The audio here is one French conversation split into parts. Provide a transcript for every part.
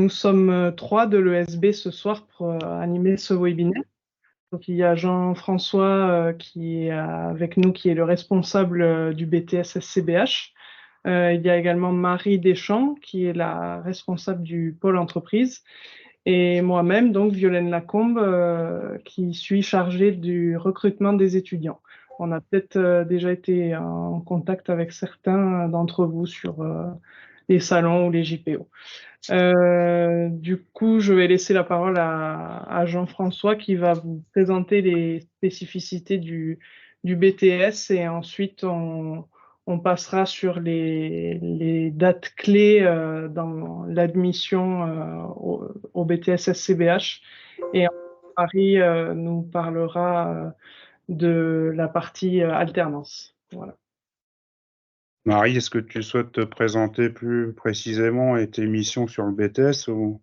Nous sommes 3 de l'ESB ce soir pour animer ce webinaire. Donc, il y a Jean-François qui est avec nous, qui est le responsable du BTS SCBH. Il y a également Marie Deschamps, qui est la responsable du pôle entreprise. Et moi-même, donc Violaine Lacombe, qui suis chargée du recrutement des étudiants. On a peut-être déjà été en contact avec certains d'entre vous sur les salons ou les JPO. Du coup, je vais laisser la parole à Jean-François qui va vous présenter les spécificités du BTS et ensuite on passera sur les dates clés dans l'admission au BTS SCBH et Marie nous parlera de la partie alternance. Voilà. Marie, est-ce que tu souhaites te présenter plus précisément et tes missions sur le BTS ou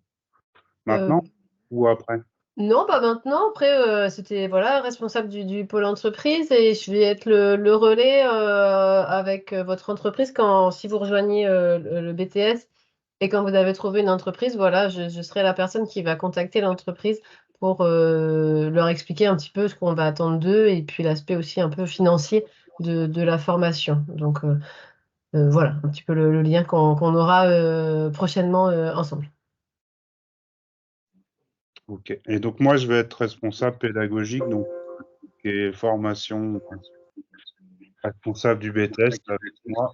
maintenant ou après? Non, pas maintenant. Après, c'était voilà, responsable du pôle entreprise et je vais être le relais avec votre entreprise si vous rejoignez le BTS et quand vous avez trouvé une entreprise, voilà, je serai la personne qui va contacter l'entreprise pour leur expliquer un petit peu ce qu'on va attendre d'eux et puis l'aspect aussi un peu financier de la formation. Donc voilà, un petit peu le lien qu'on aura prochainement ensemble. Ok. Et donc moi, je vais être responsable pédagogique, donc et formation, responsable du BTS avec moi.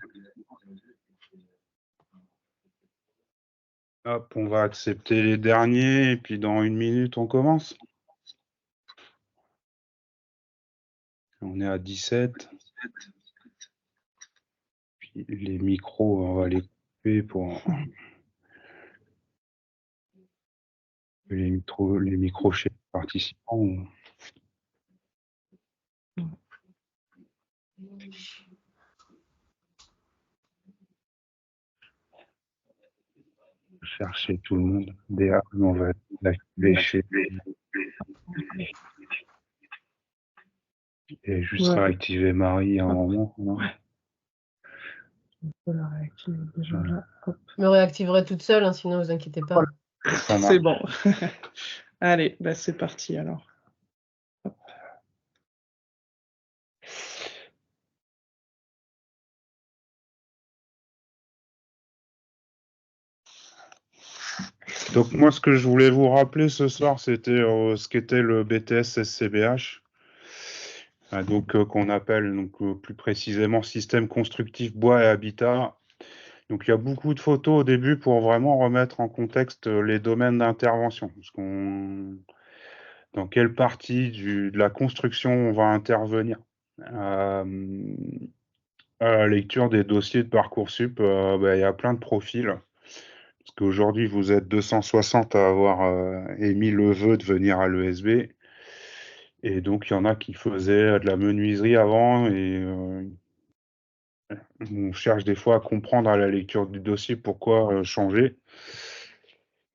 Hop, on va accepter les derniers et puis dans 1 minute, on commence. On est à 17. Puis les micros, on va les couper pour les micros chez les participants. Chercher tout le monde. DA, on va l'activer chez et juste réactiver Marie à un moment. Non On peut la réactiver déjà là. Hop. Je me réactiverai toute seule, hein, sinon vous inquiétez pas. C'est bon. Allez, bah c'est parti alors. Hop. Donc moi, ce que je voulais vous rappeler ce soir, c'était ce qu'était le BTS SCBH, donc qu'on appelle donc plus précisément système constructif bois et habitat. Donc il y a beaucoup de photos au début pour vraiment remettre en contexte les domaines d'intervention, dans quelle partie de la construction on va intervenir. À la lecture des dossiers de Parcoursup, il y a plein de profils. Parce qu'aujourd'hui, vous êtes 260 à avoir émis le vœu de venir à l'ESB. Et donc, il y en a qui faisaient de la menuiserie avant. Et on cherche des fois à comprendre à la lecture du dossier pourquoi changer.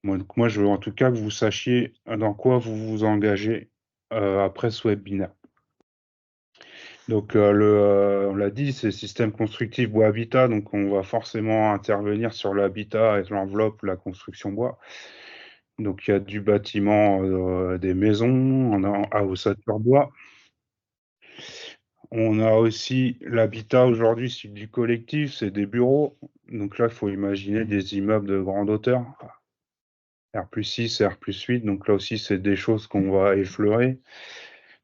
Moi, je veux en tout cas que vous sachiez dans quoi vous vous engagez après ce webinaire. Donc, on l'a dit, c'est système constructif bois habitat. Donc, on va forcément intervenir sur l'habitat et l'enveloppe, la construction bois. Donc, il y a du bâtiment, des maisons, à ossature bois. On a aussi l'habitat aujourd'hui, c'est du collectif, c'est des bureaux. Donc là, il faut imaginer des immeubles de grande hauteur, R+6, R+8. Donc là aussi, c'est des choses qu'on va effleurer.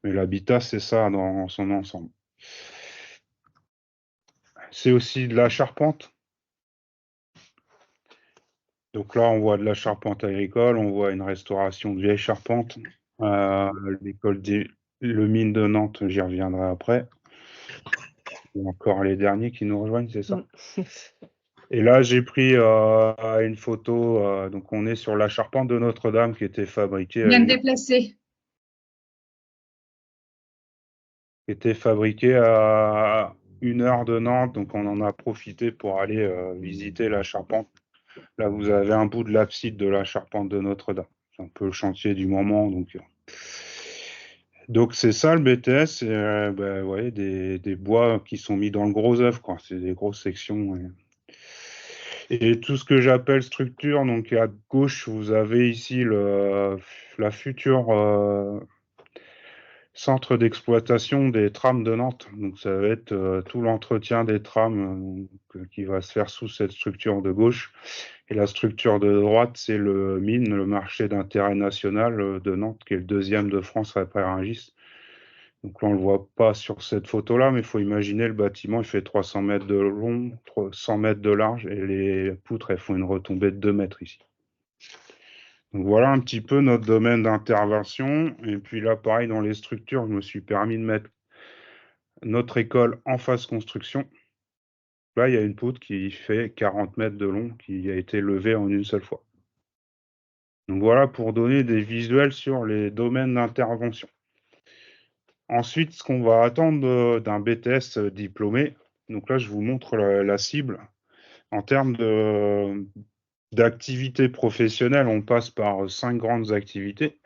Mais l'habitat, c'est ça dans son ensemble. C'est aussi de la charpente. Donc là, on voit de la charpente agricole, on voit une restauration de vieilles charpentes. L'école Le Mine de Nantes, j'y reviendrai après. Et encore les derniers qui nous rejoignent, c'est ça. Et là, j'ai pris une photo. Donc, on est sur la charpente de Notre-Dame qui était fabriquée. Bien déplacé. Qui était fabriquée à 1 heure de Nantes. Donc, on en a profité pour aller visiter la charpente. Là, vous avez un bout de l'abside de la charpente de Notre-Dame. C'est un peu le chantier du moment. Donc c'est ça le BTS, des bois qui sont mis dans le gros œuvre, quoi. C'est des grosses sections. Et tout ce que j'appelle structure, donc à gauche, vous avez ici la future centre d'exploitation des trams de Nantes. Donc ça va être tout l'entretien des trams qui va se faire sous cette structure de gauche. Et la structure de droite, c'est le MIN, le marché d'intérêt national de Nantes, qui est le deuxième de France après Rungis. Donc là, on ne le voit pas sur cette photo-là, mais il faut imaginer le bâtiment, il fait 300 mètres de long, 100 mètres de large, et les poutres, elles font une retombée de 2 mètres ici. Donc voilà un petit peu notre domaine d'intervention. Et puis là, pareil, dans les structures, je me suis permis de mettre notre école en phase construction. Là, il y a une poutre qui fait 40 mètres de long, qui a été levée en une seule fois. Donc voilà pour donner des visuels sur les domaines d'intervention. Ensuite, ce qu'on va attendre d'un BTS diplômé, donc là, je vous montre la cible. En termes d'activités professionnelles, on passe par 5 grandes activités.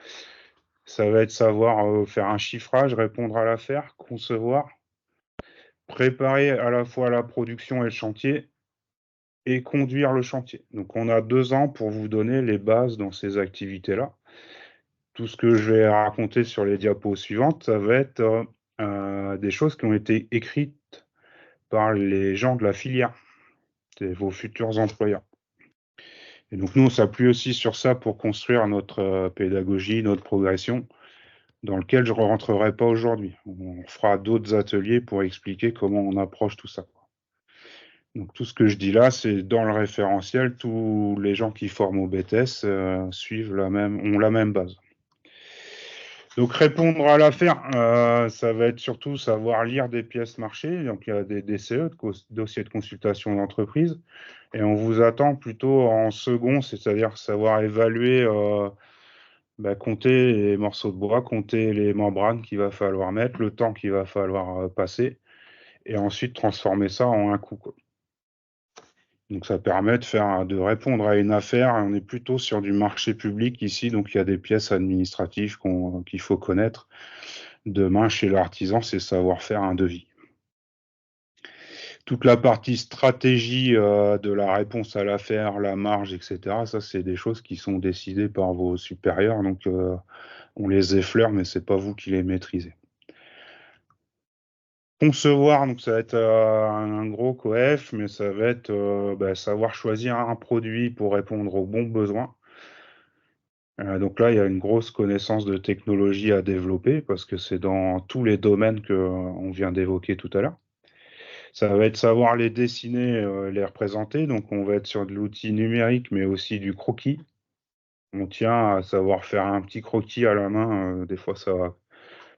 Ça va être savoir faire un chiffrage, répondre à l'affaire, concevoir, préparer à la fois la production et le chantier, et conduire le chantier. Donc on a 2 ans pour vous donner les bases dans ces activités-là. Tout ce que je vais raconter sur les diapos suivantes, ça va être des choses qui ont été écrites par les gens de la filière, c'est vos futurs employeurs. Et donc nous, on s'appuie aussi sur ça pour construire notre pédagogie, notre progression, dans lequel je ne rentrerai pas aujourd'hui. On fera d'autres ateliers pour expliquer comment on approche tout ça. Donc tout ce que je dis là, c'est dans le référentiel, tous les gens qui forment au BTS ont la même base. Donc répondre à l'affaire, ça va être surtout savoir lire des pièces marché. Donc il y a des DCE, dossiers de consultation d'entreprise, et on vous attend plutôt en second, c'est-à-dire savoir évaluer, compter les morceaux de bois, compter les membranes qu'il va falloir mettre, le temps qu'il va falloir passer, et ensuite transformer ça en un coût, quoi. Donc ça permet de répondre à une affaire. On est plutôt sur du marché public ici, donc il y a des pièces administratives qu'il faut connaître. Demain, chez l'artisan, c'est savoir faire un devis. Toute la partie stratégie de la réponse à l'affaire, la marge, etc., ça, c'est des choses qui sont décidées par vos supérieurs. Donc on les effleure, mais c'est pas vous qui les maîtrisez. Concevoir, donc ça va être un gros coef, mais ça va être savoir choisir un produit pour répondre aux bons besoins. Donc là, il y a une grosse connaissance de technologie à développer parce que c'est dans tous les domaines qu'on vient d'évoquer tout à l'heure. Ça va être savoir les dessiner, les représenter. Donc on va être sur de l'outil numérique, mais aussi du croquis. On tient à savoir faire un petit croquis à la main. Des fois, ça va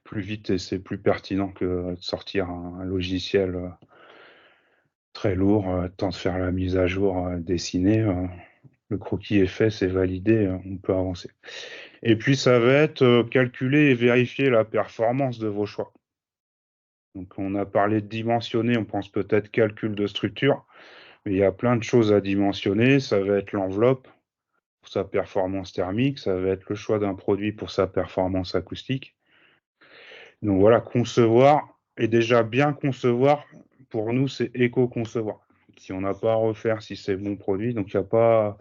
plus vite et c'est plus pertinent que de sortir un logiciel très lourd, temps de faire la mise à jour, dessiner. Le croquis est fait, c'est validé, on peut avancer. Et puis ça va être calculer et vérifier la performance de vos choix. Donc on a parlé de dimensionner, on pense peut-être calcul de structure, mais il y a plein de choses à dimensionner. Ça va être l'enveloppe pour sa performance thermique, ça va être le choix d'un produit pour sa performance acoustique. Donc voilà, concevoir, et déjà bien concevoir, pour nous, c'est éco-concevoir. Si on n'a pas à refaire si c'est bon produit, donc il n'y a pas...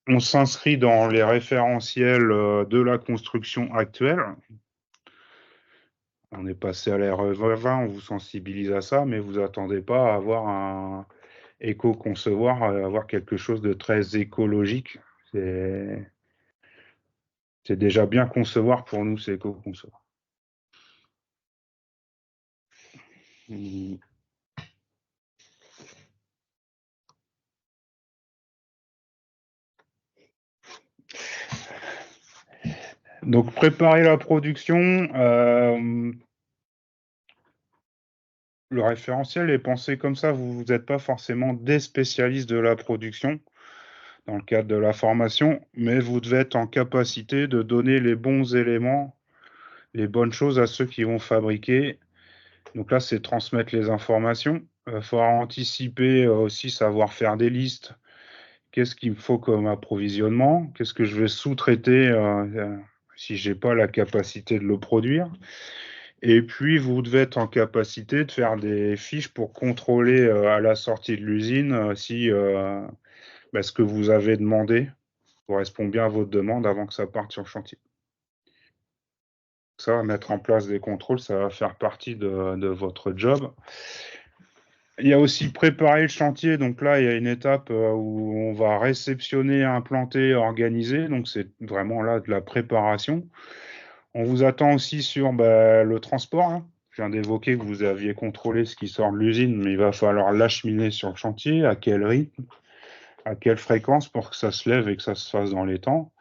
On s'inscrit dans les référentiels de la construction actuelle. On est passé à l'ère 20, on vous sensibilise à ça, mais vous attendez pas à avoir un éco-concevoir, à avoir quelque chose de très écologique. C'est déjà bien concevoir pour nous, c'est éco-concevoir. Donc préparer la production, le référentiel est pensé comme ça, vous n'êtes pas forcément des spécialistes de la production dans le cadre de la formation, mais vous devez être en capacité de donner les bons éléments, les bonnes choses à ceux qui vont fabriquer. Donc là, c'est transmettre les informations. Il faudra anticiper aussi, savoir faire des listes. Qu'est-ce qu'il me faut comme approvisionnement? Qu'est-ce que je vais sous-traiter si je n'ai pas la capacité de le produire? Et puis, vous devez être en capacité de faire des fiches pour contrôler à la sortie de l'usine si ce que vous avez demandé correspond bien à votre demande avant que ça parte sur le chantier. Ça, mettre en place des contrôles, ça va faire partie de votre job. Il y a aussi préparer le chantier. Donc là, il y a une étape où on va réceptionner, implanter, organiser. Donc c'est vraiment là de la préparation. On vous attend aussi sur le transport, hein. Je viens d'évoquer que vous aviez contrôlé ce qui sort de l'usine, mais il va falloir l'acheminer sur le chantier, à quel rythme, à quelle fréquence pour que ça se lève et que ça se fasse dans les temps.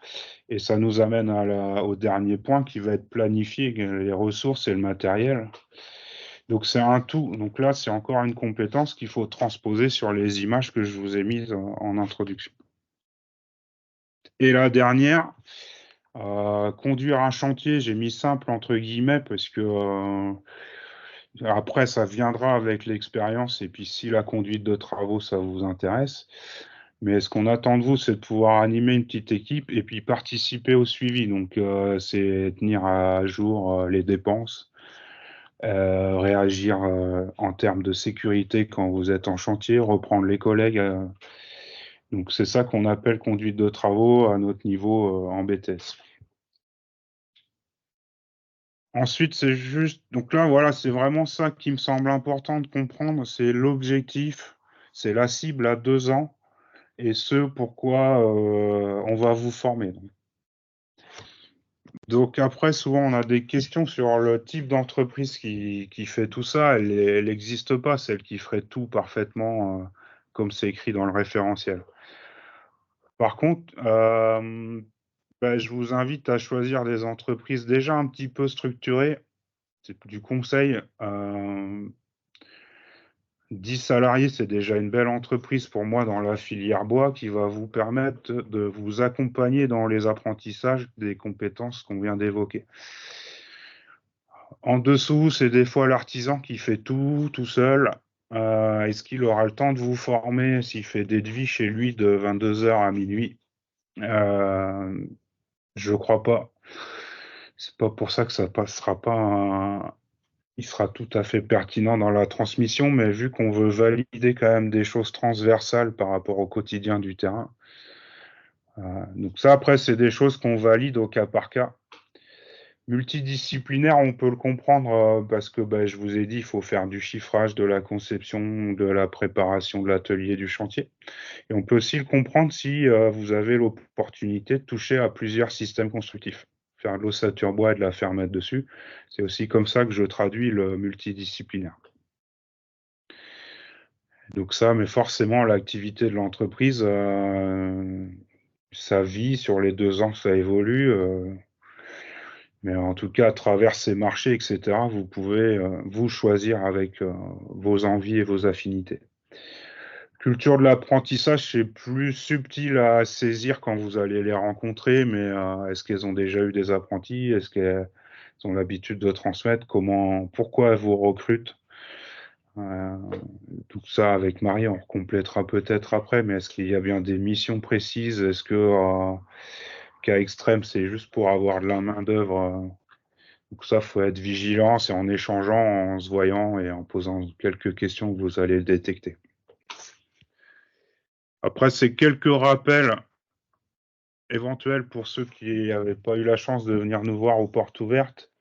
Et ça nous amène au dernier point qui va être planifié, les ressources et le matériel. Donc c'est un tout. Donc là, c'est encore une compétence qu'il faut transposer sur les images que je vous ai mises en introduction. Et la dernière, conduire un chantier, j'ai mis simple entre guillemets parce que après ça viendra avec l'expérience et puis si la conduite de travaux ça vous intéresse. Mais ce qu'on attend de vous, c'est de pouvoir animer une petite équipe et puis participer au suivi. Donc c'est tenir à jour les dépenses, réagir en termes de sécurité quand vous êtes en chantier, reprendre les collègues. Donc c'est ça qu'on appelle conduite de travaux à notre niveau en BTS. Ensuite, c'est juste, donc là, voilà, c'est vraiment ça qui me semble important de comprendre, c'est l'objectif, c'est la cible à 2 ans et ce pourquoi on va vous former. Donc après, souvent, on a des questions sur le type d'entreprise qui fait tout ça. Elle n'existe pas, celle qui ferait tout parfaitement comme c'est écrit dans le référentiel. Par contre, je vous invite à choisir des entreprises déjà un petit peu structurées. C'est du conseil. 10 salariés, c'est déjà une belle entreprise pour moi dans la filière bois qui va vous permettre de vous accompagner dans les apprentissages des compétences qu'on vient d'évoquer. En dessous, c'est des fois l'artisan qui fait tout seul. Est-ce qu'il aura le temps de vous former s'il fait des devis chez lui de 22h à minuit? Je crois pas. C'est pas pour ça que ça passera pas. Il sera tout à fait pertinent dans la transmission, mais vu qu'on veut valider quand même des choses transversales par rapport au quotidien du terrain. Donc ça, après, c'est des choses qu'on valide au cas par cas. Multidisciplinaire, on peut le comprendre parce que je vous ai dit, il faut faire du chiffrage, de la conception, de la préparation de l'atelier, du chantier. Et on peut aussi le comprendre si vous avez l'opportunité de toucher à plusieurs systèmes constructifs. Faire de l'ossature bois et de la faire mettre dessus, c'est aussi comme ça que je traduis le multidisciplinaire. Donc ça, mais forcément, l'activité de l'entreprise, ça vit sur les 2 ans, ça évolue. Mais en tout cas, à travers ces marchés, etc., vous pouvez vous choisir avec vos envies et vos affinités. Culture de l'apprentissage, c'est plus subtil à saisir quand vous allez les rencontrer, mais est-ce qu'elles ont déjà eu des apprentis? Est-ce qu'elles ont l'habitude de transmettre? Pourquoi elles vous recrutent? Tout ça avec Marie, on complétera peut-être après, mais est-ce qu'il y a bien des missions précises? Est-ce que, cas extrême, c'est juste pour avoir de la main-d'œuvre? Donc ça, faut être vigilant, c'est en échangeant, en se voyant et en posant quelques questions que vous allez le détecter. Après, c'est quelques rappels éventuels pour ceux qui n'avaient pas eu la chance de venir nous voir aux portes ouvertes.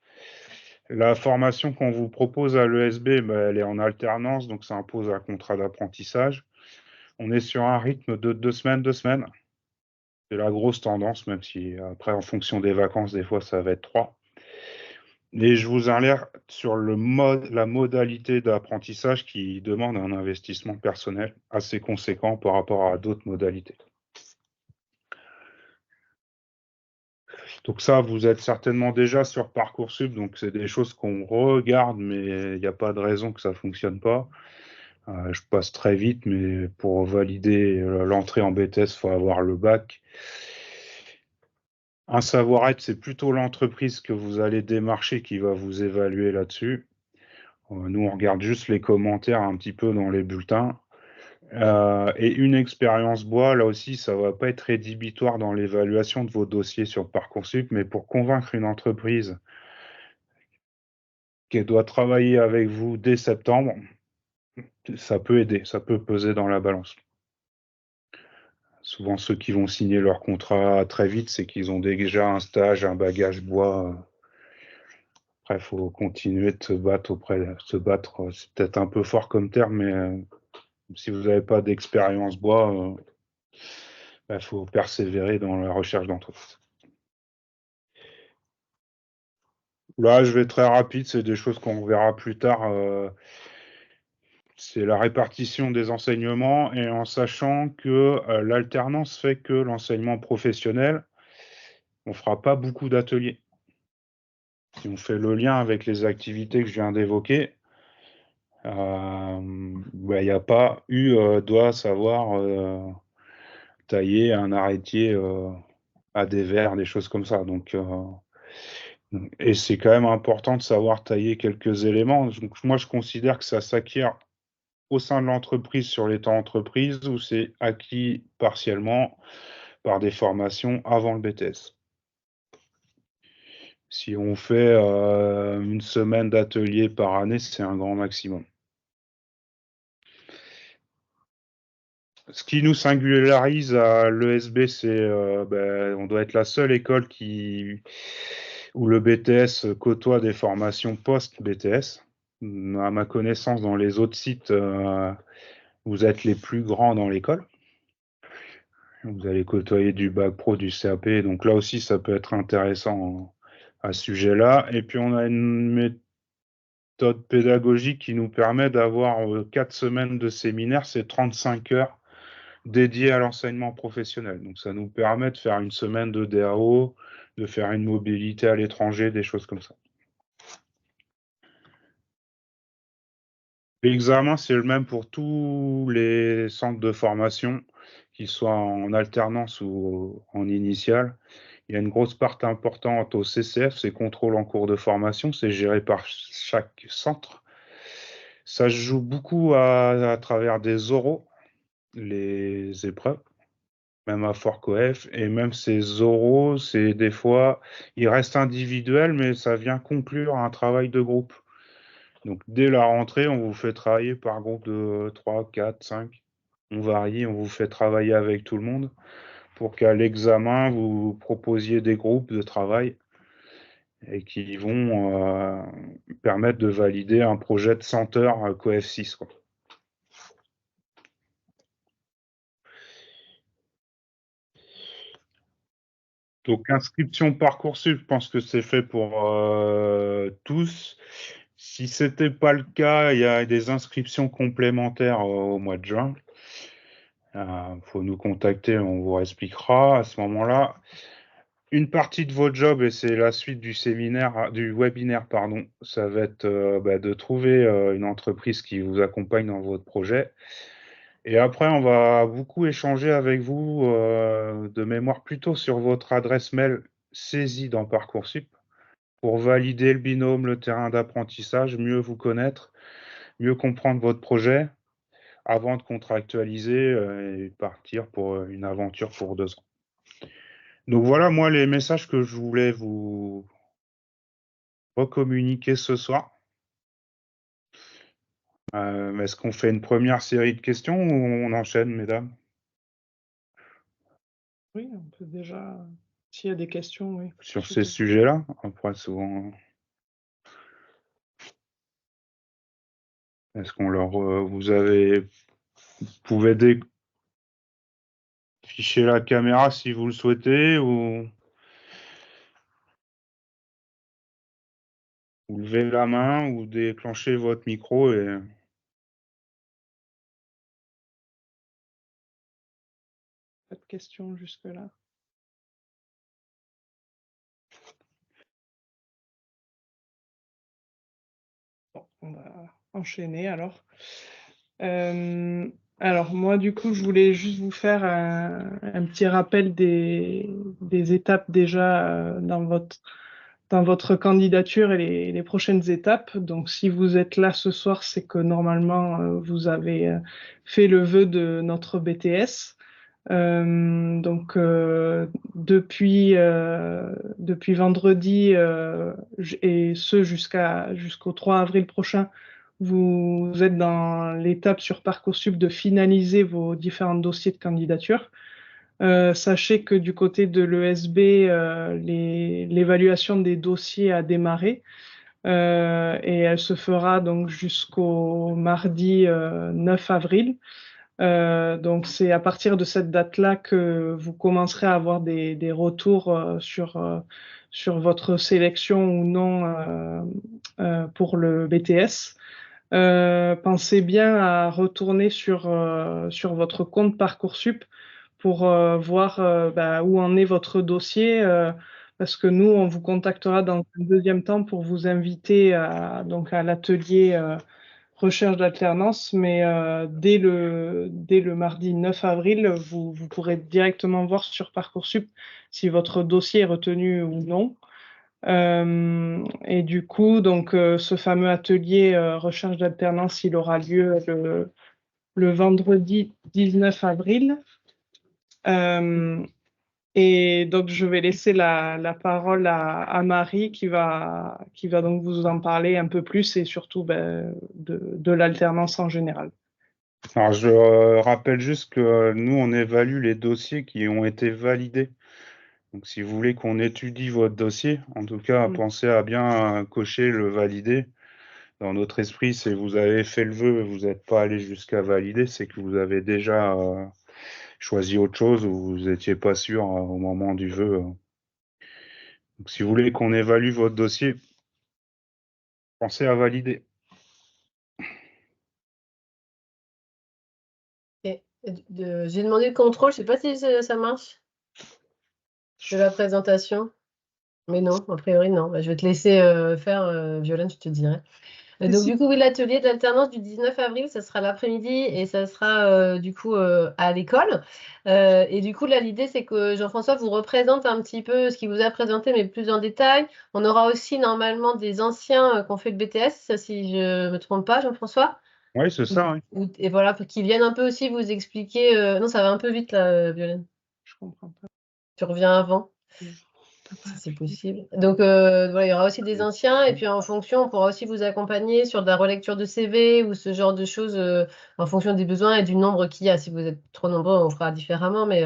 La formation qu'on vous propose à l'ESB, elle est en alternance, donc ça impose un contrat d'apprentissage. On est sur un rythme de 2 semaines, 2 semaines. C'est la grosse tendance, même si après, en fonction des vacances, des fois, ça va être 3. Et je vous alerte sur la modalité d'apprentissage qui demande un investissement personnel assez conséquent par rapport à d'autres modalités. Donc ça, vous êtes certainement déjà sur Parcoursup, donc c'est des choses qu'on regarde, mais il n'y a pas de raison que ça ne fonctionne pas. Je passe très vite, mais pour valider l'entrée en BTS, il faut avoir le bac. Un savoir-être, c'est plutôt l'entreprise que vous allez démarcher qui va vous évaluer là-dessus. Nous, on regarde juste les commentaires un petit peu dans les bulletins. Et une expérience bois, là aussi, ça ne va pas être rédhibitoire dans l'évaluation de vos dossiers sur Parcoursup, mais pour convaincre une entreprise qui doit travailler avec vous dès septembre, ça peut aider, ça peut peser dans la balance. Souvent, ceux qui vont signer leur contrat très vite, c'est qu'ils ont déjà un stage, un bagage bois. Après, il faut continuer de se battre c'est peut-être un peu fort comme terme, mais si vous n'avez pas d'expérience bois, il faut persévérer dans la recherche d'entreprise. Là, je vais très rapide, c'est des choses qu'on verra plus tard. C'est la répartition des enseignements et en sachant que l'alternance fait que l'enseignement professionnel, on ne fera pas beaucoup d'ateliers. Si on fait le lien avec les activités que je viens d'évoquer, il n'y a pas doit savoir tailler un arrêtier à des verres, des choses comme ça. Et c'est quand même important de savoir tailler quelques éléments. Donc, moi, je considère que ça s'acquiert au sein de l'entreprise sur les temps d'entreprise ou c'est acquis partiellement par des formations avant le BTS. Si on fait une semaine d'atelier par année, c'est un grand maximum. Ce qui nous singularise à l'ESB, c'est on doit être la seule école où le BTS côtoie des formations post-BTS. À ma connaissance, dans les autres sites, vous êtes les plus grands dans l'école. Vous allez côtoyer du bac pro, du CAP, donc là aussi, ça peut être intéressant à ce sujet-là. Et puis, on a une méthode pédagogique qui nous permet d'avoir 4 semaines de séminaire, c'est 35 heures dédiées à l'enseignement professionnel. Donc, ça nous permet de faire une semaine de DAO, de faire une mobilité à l'étranger, des choses comme ça. L'examen, c'est le même pour tous les centres de formation, qu'ils soient en alternance ou en initiale. Il y a une grosse part importante au CCF, c'est contrôle en cours de formation, c'est géré par chaque centre. Ça se joue beaucoup à travers des oraux, les épreuves, même à Fort Coef, et même ces oraux, c'est des fois, ils restent individuels, mais ça vient conclure un travail de groupe. Donc, dès la rentrée, on vous fait travailler par groupe de 3, 4, 5. On varie, on vous fait travailler avec tout le monde pour qu'à l'examen, vous proposiez des groupes de travail et qui vont permettre de valider un projet de 100 heures COEF 6. Quoi. Donc, inscription Parcoursup, je pense que c'est fait pour tous. Si ce n'était pas le cas, il y a des inscriptions complémentaires au mois de juin. Il faut nous contacter, on vous expliquera à ce moment-là. Une partie de votre job, et c'est la suite du webinaire, pardon, ça va être de trouver une entreprise qui vous accompagne dans votre projet. Et après, on va beaucoup échanger avec vous de mémoire plutôt sur votre adresse mail saisie dans Parcoursup pour valider le binôme, le terrain d'apprentissage, mieux vous connaître, mieux comprendre votre projet avant de contractualiser et partir pour une aventure pour 2 ans. Donc voilà, moi, les messages que je voulais vous recommuniquer ce soir. Est-ce qu'on fait une première série de questions ou on enchaîne, mesdames? Oui, on peut déjà, s'il y a des questions, oui. Sur ces sujets-là? Après, souvent, est-ce qu'on vous pouvez afficher la caméra si vous le souhaitez ou levez la main ou déclenchez votre micro et Pas de questions jusque-là. Bon, on va enchaîner alors. Alors moi, du coup, je voulais juste vous faire un petit rappel des étapes déjà dans votre candidature et les prochaines étapes. Donc, si vous êtes là ce soir, c'est que normalement, vous avez fait le vœu de notre BTS. Donc depuis vendredi et ce jusqu'au 3 avril prochain, vous êtes dans l'étape sur Parcoursup de finaliser vos différents dossiers de candidature. Sachez que du côté de l'ESB, l'évaluation des dossiers a démarré et elle se fera donc jusqu'au mardi 9 avril. Donc c'est à partir de cette date-là que vous commencerez à avoir des retours sur votre sélection ou non pour le BTS. Pensez bien à retourner sur votre compte Parcoursup pour voir où en est votre dossier, parce que nous, on vous contactera dans un deuxième temps pour vous inviter donc à l'atelier recherche d'alternance, mais dès le mardi 9 avril, vous pourrez directement voir sur Parcoursup si votre dossier est retenu ou non. Et du coup, donc, ce fameux atelier recherche d'alternance, il aura lieu le vendredi 19 avril. Et donc, je vais laisser la parole à Marie qui va donc vous en parler un peu plus et surtout de l'alternance en général. Alors, je rappelle juste que nous, on évalue les dossiers qui ont été validés. Donc, si vous voulez qu'on étudie votre dossier, en tout cas, pensez à bien cocher le valider. Dans notre esprit, si vous avez fait le vœu et vous n'êtes pas allé jusqu'à valider, c'est que vous avez déjà choisi autre chose ou vous n'étiez pas sûr au moment du vœu. Donc, si vous voulez qu'on évalue votre dossier, pensez à valider. J'ai demandé le contrôle, je ne sais pas si ça marche de la présentation. Mais non, a priori, non. Je vais te laisser faire, Violaine, je te dirai. Donc, du coup, oui, l'atelier d'alternance du 19 avril, ça sera l'après-midi et ça sera du coup à l'école. Et du coup, là, l'idée, c'est que Jean-François vous représente un petit peu ce qu'il vous a présenté, mais plus en détail. On aura aussi normalement des anciens qui ont fait le BTS, si je ne me trompe pas, Jean-François. Oui, c'est ça. Oui. Et voilà, pour qu'ils viennent un peu aussi vous expliquer. Non, ça va un peu vite là, Violaine. Je comprends pas. Tu reviens avant. Si c'est possible. Donc, voilà, il y aura aussi des anciens, et puis en fonction, on pourra aussi vous accompagner sur de la relecture de CV ou ce genre de choses en fonction des besoins et du nombre qu'il y a. Si vous êtes trop nombreux, on fera différemment. Mais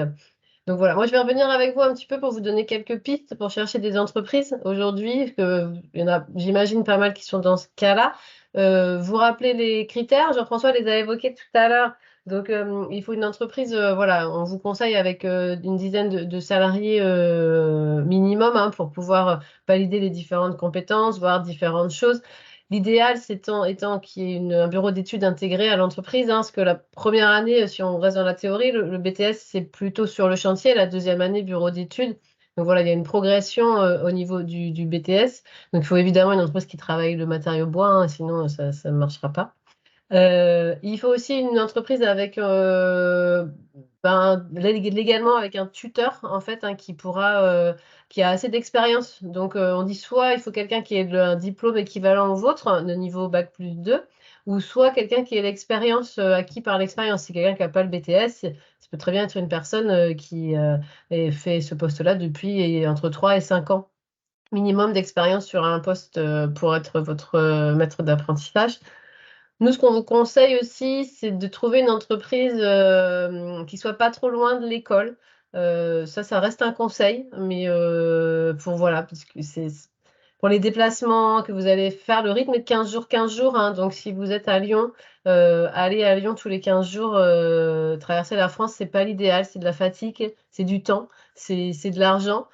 donc voilà, moi je vais revenir avec vous un petit peu pour vous donner quelques pistes pour chercher des entreprises aujourd'hui. Il y en a, j'imagine, pas mal qui sont dans ce cas-là. Vous rappelez les critères, Jean-François les a évoqués tout à l'heure. Donc, il faut une entreprise, voilà, on vous conseille avec une dizaine de salariés minimum pour pouvoir valider les différentes compétences, voir différentes choses. L'idéal, étant qu'il y ait un bureau d'études intégré à l'entreprise, parce que la première année, si on reste dans la théorie, le BTS, c'est plutôt sur le chantier, la deuxième année, bureau d'études. Donc voilà, il y a une progression au niveau du BTS. Donc il faut évidemment une entreprise qui travaille le matériau bois, sinon ça ne marchera pas. Il faut aussi une entreprise avec légalement avec un tuteur en fait qui a assez d'expérience. Donc on dit soit il faut quelqu'un qui ait un diplôme équivalent au vôtre de niveau bac+2, ou soit quelqu'un qui ait l'expérience acquis par l'expérience. Si quelqu'un qui n'a pas le BTS, ça peut très bien être une personne qui ait fait ce poste-là depuis entre 3 et 5 ans minimum d'expérience sur un poste pour être votre maître d'apprentissage. Nous, ce qu'on vous conseille aussi, c'est de trouver une entreprise qui soit pas trop loin de l'école. Ça reste un conseil, mais voilà, parce que c'est pour les déplacements que vous allez faire, le rythme est de 15 jours, 15 jours. Donc, si vous êtes à Lyon, aller à Lyon tous les 15 jours, traverser la France, c'est pas l'idéal. C'est de la fatigue, c'est du temps, c'est de l'argent.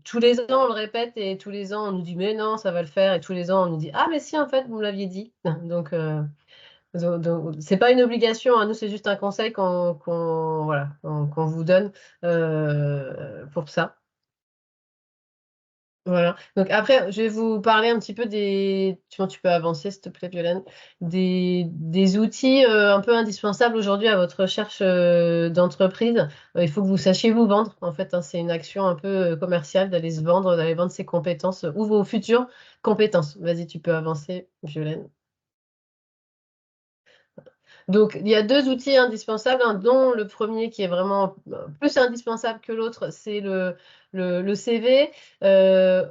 Tous les ans, on le répète et tous les ans, on nous dit mais non, ça va le faire. Et tous les ans, on nous dit ah, mais si, en fait, vous me l'aviez dit. Donc, c'est pas une obligation, nous, c'est juste un conseil qu'on vous donne pour ça. Voilà. Donc après, je vais vous parler un petit peu tu peux avancer, s'il te plaît, Violaine. Des outils un peu indispensables aujourd'hui à votre recherche d'entreprise. Il faut que vous sachiez vous vendre. En fait, c'est une action un peu commerciale d'aller se vendre, d'aller vendre ses compétences ou vos futures compétences. Vas-y, tu peux avancer, Violaine. Donc, il y a 2 outils indispensables, hein, dont le premier qui est vraiment plus indispensable que l'autre, c'est le CV.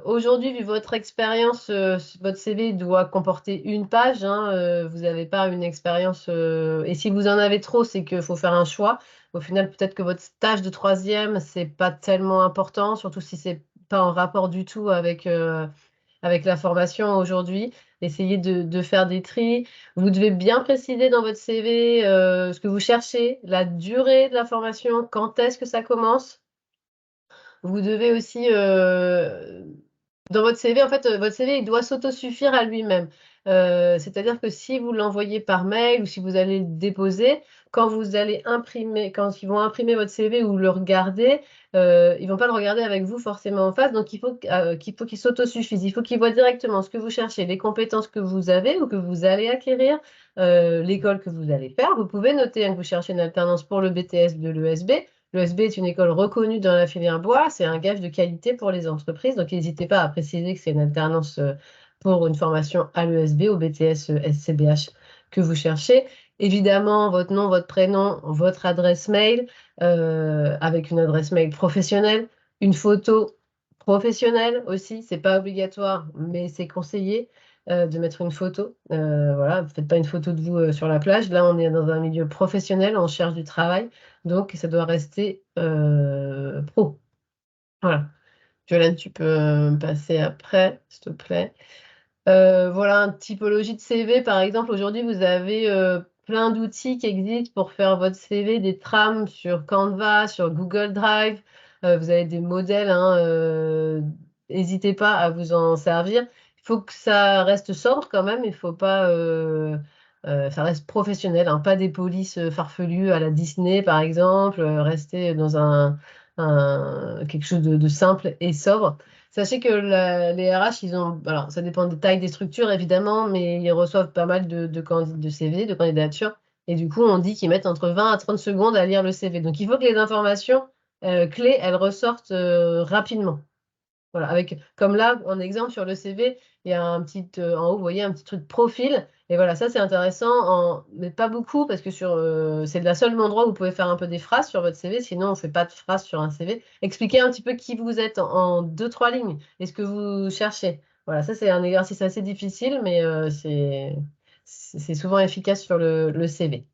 Aujourd'hui, vu votre expérience, votre CV doit comporter une page, hein, vous n'avez pas une expérience, et si vous en avez trop, c'est qu'il faut faire un choix. Au final, peut-être que votre stage de troisième, c'est pas tellement important, surtout si c'est pas en rapport du tout avec la formation aujourd'hui. Essayez de faire des tris. Vous devez bien préciser dans votre CV ce que vous cherchez, la durée de la formation, quand est-ce que ça commence. Vous devez aussi, dans votre CV, en fait, votre CV, il doit s'autosuffire à lui-même. C'est-à-dire que si vous l'envoyez par mail ou si vous allez le déposer, quand vous allez imprimer, quand ils vont imprimer votre CV ou le regarder, ils vont pas le regarder avec vous forcément en face. Donc, il faut qu'il s'autosuffise. Il faut qu'ils voient directement ce que vous cherchez, les compétences que vous avez ou que vous allez acquérir, l'école que vous allez faire. Vous pouvez noter, hein, que vous cherchez une alternance pour le BTS de l'ESB. L'ESB est une école reconnue dans la filière bois, c'est un gage de qualité pour les entreprises, donc n'hésitez pas à préciser que c'est une alternance pour une formation à l'ESB, au BTS SCBH que vous cherchez. Évidemment, votre nom, votre prénom, votre adresse mail, avec une adresse mail professionnelle, une photo professionnelle aussi, c'est pas obligatoire, mais c'est conseillé de mettre une photo. Voilà, faites pas une photo de vous sur la plage. Là, on est dans un milieu professionnel, on cherche du travail. Donc, ça doit rester pro. Voilà. Jolène, tu peux me passer après, s'il te plaît. Voilà, une typologie de CV. Par exemple, aujourd'hui, vous avez plein d'outils qui existent pour faire votre CV, des trames sur Canva, sur Google Drive. Vous avez des modèles, hein, n'hésitez pas à vous en servir. Il faut que ça reste sobre quand même. Il faut pas, ça reste professionnel, hein, pas des polices farfelues à la Disney, par exemple. Rester dans quelque chose de simple et sobre. Sachez que les RH, ils ont, alors ça dépend des tailles des structures évidemment, mais ils reçoivent pas mal de CV, de candidatures, et du coup on dit qu'ils mettent entre 20 à 30 secondes à lire le CV. Donc il faut que les informations clés, elles ressortent rapidement. Voilà, avec, comme là, en exemple, sur le CV, il y a un petit, en haut, vous voyez, un petit truc profil. Et voilà, ça, c'est intéressant, mais pas beaucoup, parce que c'est le seul endroit où vous pouvez faire un peu des phrases sur votre CV. Sinon, on ne fait pas de phrases sur un CV. Expliquez un petit peu qui vous êtes en 2, 3 lignes et ce que vous cherchez. Voilà, ça, c'est un exercice assez difficile, mais c'est souvent efficace sur le CV.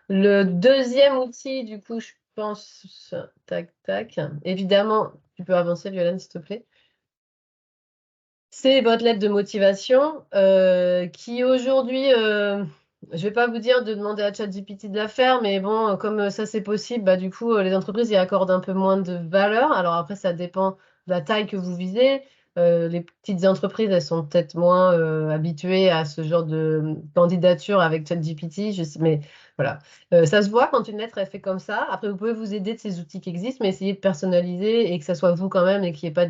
Le deuxième outil, du coup, je pense, tac, tac. Évidemment, tu peux avancer, Violaine, s'il te plaît. C'est votre lettre de motivation qui aujourd'hui, je vais pas vous dire de demander à ChatGPT de la faire, mais bon, comme ça c'est possible, bah, du coup, les entreprises y accordent un peu moins de valeur. Alors après, ça dépend de la taille que vous visez. Les petites entreprises, elles sont peut-être moins habituées à ce genre de candidature avec ChatGPT, mais voilà. Ça se voit quand une lettre est faite comme ça. Après, vous pouvez vous aider de ces outils qui existent, mais essayez de personnaliser et que ça soit vous quand même et qu'il n'y ait pas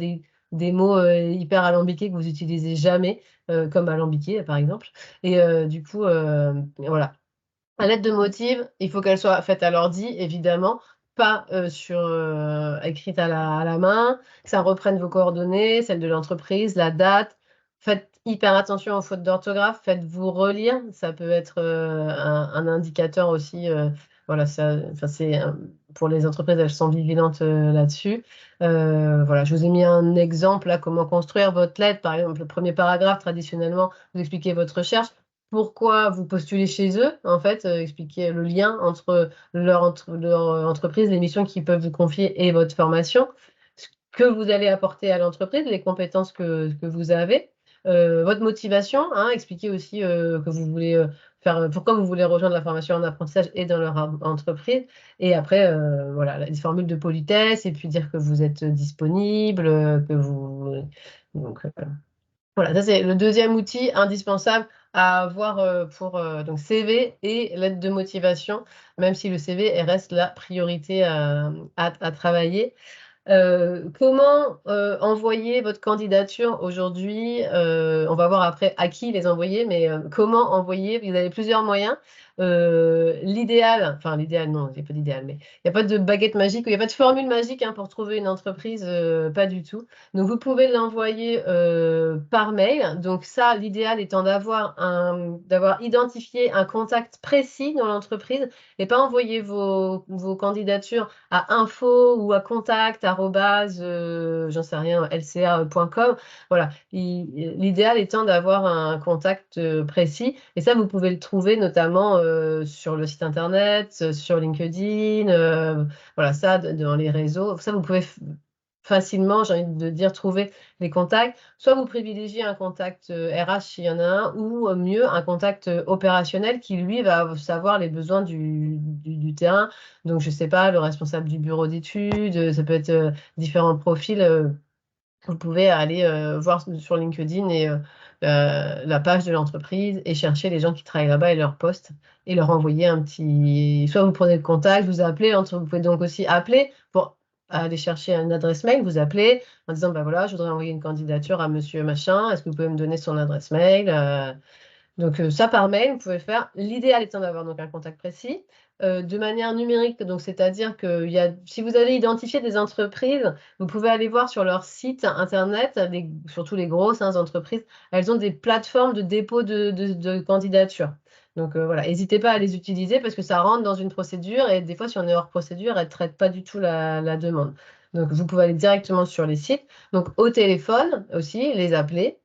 des mots hyper alambiqués que vous utilisez jamais, comme alambiqué par exemple. Et du coup, voilà. La lettre de motive, il faut qu'elle soit faite à l'ordi, évidemment, pas écrite à la main, que ça reprenne vos coordonnées, celles de l'entreprise, la date. Faites hyper attention aux fautes d'orthographe, faites-vous relire, ça peut être un indicateur aussi. Voilà, pour les entreprises, elles sont vigilantes là-dessus. Voilà, je vous ai mis un exemple là, comment construire votre lettre. Par exemple, le premier paragraphe, traditionnellement, vous expliquez votre recherche, pourquoi vous postulez chez eux, en fait, expliquer le lien entre leur entreprise, les missions qu'ils peuvent vous confier et votre formation, ce que vous allez apporter à l'entreprise, les compétences que vous avez, votre motivation, hein, expliquer aussi que vous voulez faire, pourquoi vous voulez rejoindre la formation en apprentissage et dans leur entreprise, et après, voilà, les formules de politesse, et puis dire que vous êtes disponible, que vous... Donc, voilà, ça c'est le deuxième outil indispensable à avoir pour donc CV et lettre de motivation, même si le CV reste la priorité à travailler. Comment envoyer votre candidature aujourd'hui? On va voir après à qui les envoyer, mais comment envoyer? Vous avez plusieurs moyens. l'idéal, enfin l'idéal, non, il n'y a pas d'idéal, mais il n'y a pas de baguette magique, il n'y a pas de formule magique hein, pour trouver une entreprise, pas du tout. Donc vous pouvez l'envoyer par mail. Donc ça, l'idéal étant d'avoir identifié un contact précis dans l'entreprise et pas envoyer vos candidatures à info ou à contact j'en sais rien, lca.com. Voilà. L'idéal étant d'avoir un contact précis. Et ça, vous pouvez le trouver notamment sur le site internet, sur LinkedIn, voilà, ça, dans les réseaux. Ça, vous pouvez facilement, j'ai envie de dire, trouver les contacts. Soit vous privilégiez un contact RH s'il y en a un, ou mieux, un contact opérationnel qui, lui, va savoir les besoins du terrain. Donc, je ne sais pas, le responsable du bureau d'études, ça peut être différents profils. Vous pouvez aller voir sur LinkedIn et la page de l'entreprise et chercher les gens qui travaillent là-bas et leur poste et leur envoyer un petit... Soit vous prenez le contact, vous appelez, vous pouvez donc aussi appeler pour aller chercher une adresse mail, vous appelez en disant, bah voilà, je voudrais envoyer une candidature à monsieur machin, est-ce que vous pouvez me donner son adresse mail donc ça par mail, vous pouvez faire. L'idéal étant d'avoir donc un contact précis. De manière numérique, donc c'est-à-dire que si vous avez identifié des entreprises, vous pouvez aller voir sur leur site internet, surtout les grosses entreprises, elles ont des plateformes de dépôt de candidature. Donc voilà, n'hésitez pas à les utiliser parce que ça rentre dans une procédure et des fois, si on est hors procédure, elles ne traitent pas du tout la demande. Donc vous pouvez aller directement sur les sites. Donc au téléphone aussi, les appeler.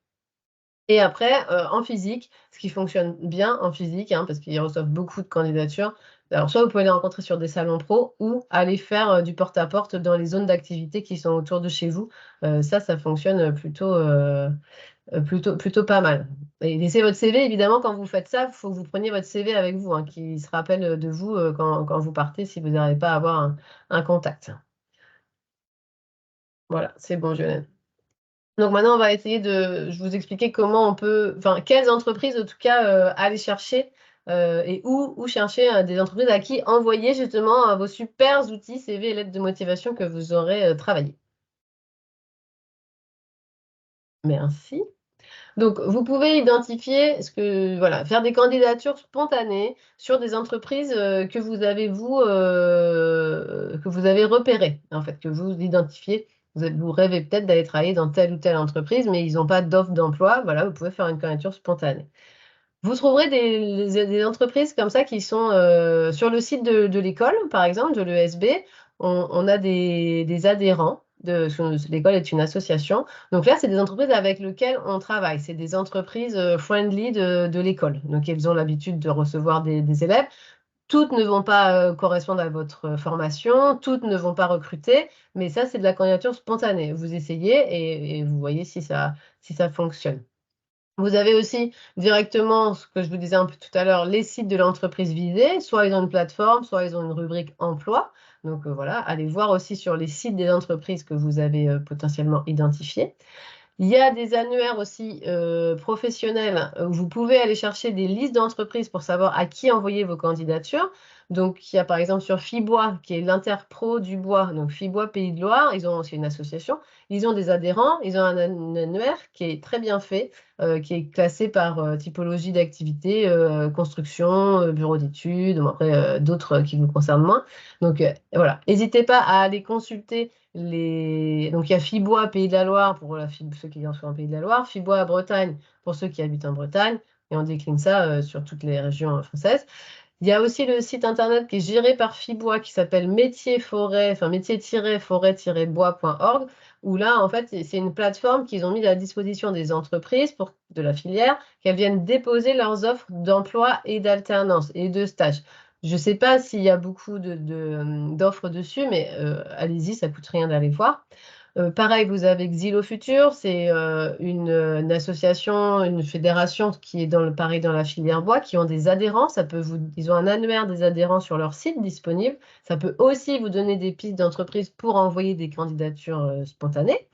Et après, en physique, ce qui fonctionne bien en physique, parce qu'ils reçoivent beaucoup de candidatures, alors soit vous pouvez les rencontrer sur des salons pro ou aller faire du porte-à-porte dans les zones d'activité qui sont autour de chez vous. Ça fonctionne plutôt pas mal. Et laissez votre CV, évidemment, quand vous faites ça, il faut que vous preniez votre CV avec vous, qui se rappelle de vous quand vous partez si vous n'arrivez pas à avoir un contact. Voilà, c'est bon, Lionel. Donc maintenant, on va essayer je vous expliquer comment on peut, enfin, quelles entreprises, en tout cas, aller chercher et où chercher des entreprises à qui envoyer justement vos super outils CV et lettres de motivation que vous aurez travaillé. Merci. Donc, vous pouvez identifier voilà, faire des candidatures spontanées sur des entreprises que vous avez repérées, en fait, que vous identifiez. Vous rêvez peut-être d'aller travailler dans telle ou telle entreprise, mais ils n'ont pas d'offre d'emploi. Voilà, vous pouvez faire une candidature spontanée. Vous trouverez des entreprises comme ça qui sont sur le site de l'école, par exemple, de l'ESB. On a des adhérents. L'école est une association. Donc là, c'est des entreprises avec lesquelles on travaille. C'est des entreprises friendly de l'école. Donc, elles ont l'habitude de recevoir des élèves. Toutes ne vont pas correspondre à votre formation, toutes ne vont pas recruter, mais ça, c'est de la candidature spontanée. Vous essayez et vous voyez si ça fonctionne. Vous avez aussi directement, ce que je vous disais un peu tout à l'heure, les sites de l'entreprise visée. Soit ils ont une plateforme, soit ils ont une rubrique emploi. Donc voilà, allez voir aussi sur les sites des entreprises que vous avez potentiellement identifiées. Il y a des annuaires aussi professionnels où vous pouvez aller chercher des listes d'entreprises pour savoir à qui envoyer vos candidatures. Donc, il y a par exemple sur Fibois, qui est l'Interpro du bois, donc Fibois Pays de Loire, ils ont aussi une association, ils ont des adhérents, ils ont un annuaire qui est très bien fait, qui est classé par typologie d'activité, construction, bureau d'études, après d'autres qui vous concernent moins. Donc voilà, n'hésitez pas à aller consulter donc il y a Fibois, Pays de la Loire pour ceux qui sont en Pays de la Loire, Fibois, Bretagne pour ceux qui habitent en Bretagne, et on décline ça sur toutes les régions françaises. Il y a aussi le site internet qui est géré par Fibois qui s'appelle métier-forêt-bois.org, où là, en fait, c'est une plateforme qu'ils ont mis à la disposition des entreprises de la filière, qu'elles viennent déposer leurs offres d'emploi et d'alternance et de stage. Je ne sais pas s'il y a beaucoup d'offres dessus, mais allez-y, ça ne coûte rien d'aller voir. Pareil, vous avez Xylo Futur, c'est une association, une fédération qui est dans la filière bois, qui ont des adhérents. Ils ont un annuaire des adhérents sur leur site disponible. Ça peut aussi vous donner des pistes d'entreprise pour envoyer des candidatures spontanées.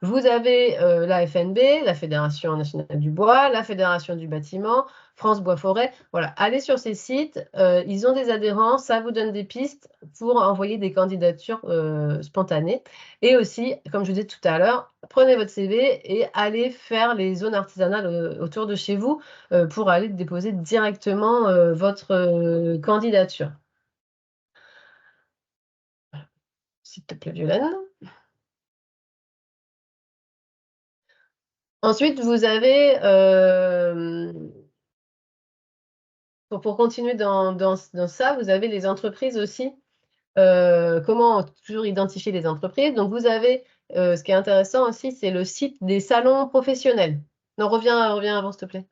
Vous avez la FNB, la Fédération nationale du bois, la Fédération du bâtiment, France Bois Forêt. Voilà, allez sur ces sites, ils ont des adhérents, ça vous donne des pistes pour envoyer des candidatures spontanées. Et aussi, comme je vous disais tout à l'heure, prenez votre CV et allez faire les zones artisanales autour de chez vous pour aller déposer directement votre candidature. S'il te plaît, Violaine. Ensuite, vous avez, pour continuer dans ça, vous avez les entreprises aussi. Comment toujours identifier les entreprises? Donc, vous avez, ce qui est intéressant aussi, c'est le site des salons professionnels. Non, reviens avant, s'il te plaît.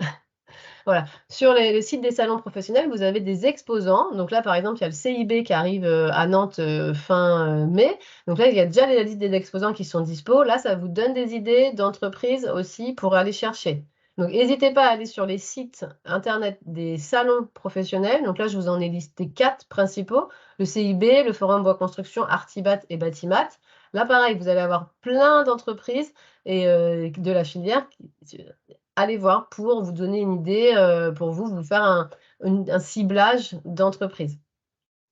Voilà. Sur les sites des salons professionnels, vous avez des exposants. Donc là, par exemple, il y a le CIB qui arrive à Nantes fin mai. Donc là, il y a déjà la liste des exposants qui sont dispo. Là, ça vous donne des idées d'entreprises aussi pour aller chercher. Donc, n'hésitez pas à aller sur les sites internet des salons professionnels. Donc là, je vous en ai listé 4 principaux. Le CIB, le Forum Bois Construction, Artibat et Batimat. Là, pareil, vous allez avoir plein d'entreprises et de la filière allez voir pour vous donner une idée, pour vous faire un ciblage d'entreprise.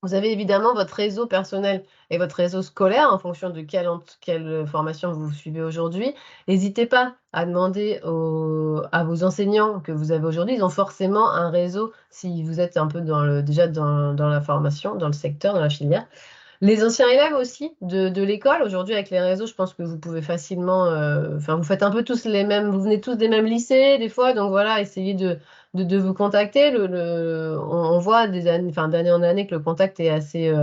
Vous avez évidemment votre réseau personnel et votre réseau scolaire en fonction de quelle formation vous suivez aujourd'hui. N'hésitez pas à demander à vos enseignants que vous avez aujourd'hui. Ils ont forcément un réseau si vous êtes un peu déjà dans la formation, dans le secteur, dans la filière. Les anciens élèves aussi de l'école, aujourd'hui avec les réseaux, je pense que vous pouvez facilement, enfin vous faites un peu tous les mêmes, vous venez tous des mêmes lycées des fois, donc voilà, essayez de vous contacter. On voit d'année en année que le contact est assez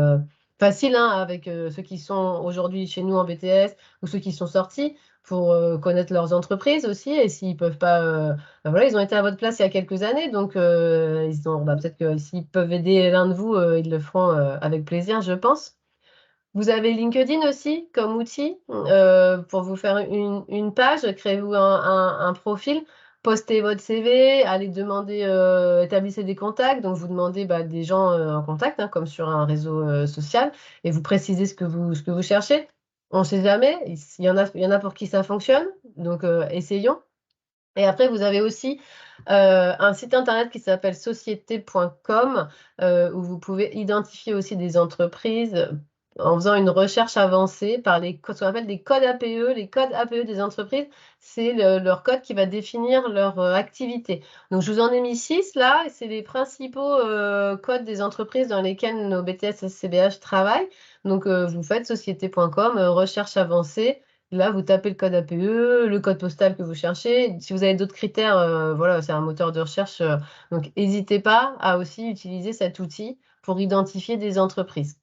facile hein, avec ceux qui sont aujourd'hui chez nous en BTS ou ceux qui sont sortis pour connaître leurs entreprises aussi et s'ils peuvent pas, voilà, ils ont été à votre place il y a quelques années, donc peut-être que s'ils peuvent aider l'un de vous, ils le feront avec plaisir, je pense. Vous avez LinkedIn aussi comme outil pour vous faire une page, créez-vous un profil, postez votre CV, allez demander, établissez des contacts, donc vous demandez des gens en contact, hein, comme sur un réseau social, et vous précisez ce que vous cherchez. On ne sait jamais, il y en a pour qui ça fonctionne, donc essayons. Et après, vous avez aussi un site internet qui s'appelle société.com où vous pouvez identifier aussi des entreprises en faisant une recherche avancée par ce qu'on appelle des codes APE. Les codes APE des entreprises, c'est leur code qui va définir leur activité. Donc, je vous en ai mis 6 là. C'est les principaux codes des entreprises dans lesquelles nos BTS SCBH travaillent. Donc, vous faites société.com, recherche avancée. Là, vous tapez le code APE, le code postal que vous cherchez. Si vous avez d'autres critères, voilà, c'est un moteur de recherche. Donc, n'hésitez pas à aussi utiliser cet outil pour identifier des entreprises.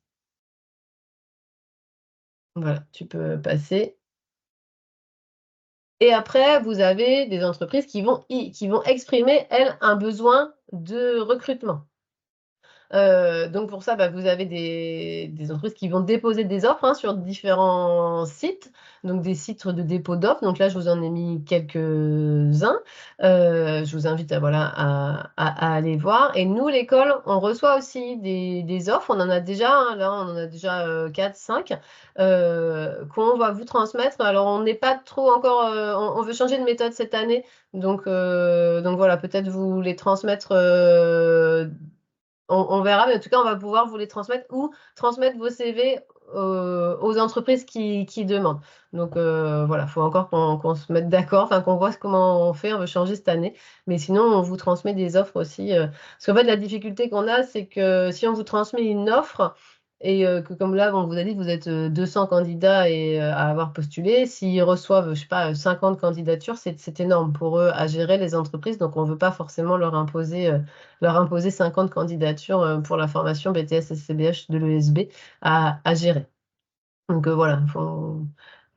Voilà, tu peux passer. Et après, vous avez des entreprises qui vont exprimer, elles, un besoin de recrutement. Donc pour ça, vous avez des entreprises qui vont déposer des offres hein, sur différents sites, donc des sites de dépôt d'offres. Donc là, je vous en ai mis quelques-uns. Je vous invite à aller voir. Et nous, l'école, on reçoit aussi des offres. On en a déjà, hein, là, on en a déjà 4, 5 qu'on va vous transmettre. Alors, on n'est pas trop encore, on veut changer de méthode cette année. Donc voilà, peut-être vous les transmettre on verra, mais en tout cas, on va pouvoir vous les transmettre ou transmettre vos CV aux entreprises qui demandent. Donc voilà, il faut encore qu'on se mette d'accord, enfin qu'on voit comment on fait, on veut changer cette année. Mais sinon, on vous transmet des offres aussi. Parce qu'en fait, la difficulté qu'on a, c'est que si on vous transmet une offre, et que comme là, on vous a dit que vous êtes 200 candidats et, à avoir postulé, s'ils reçoivent, je sais pas, 50 candidatures, c'est énorme pour eux à gérer les entreprises. Donc, on ne veut pas forcément leur imposer 50 candidatures pour la formation BTS SCBH de l'ESB à gérer. Donc voilà,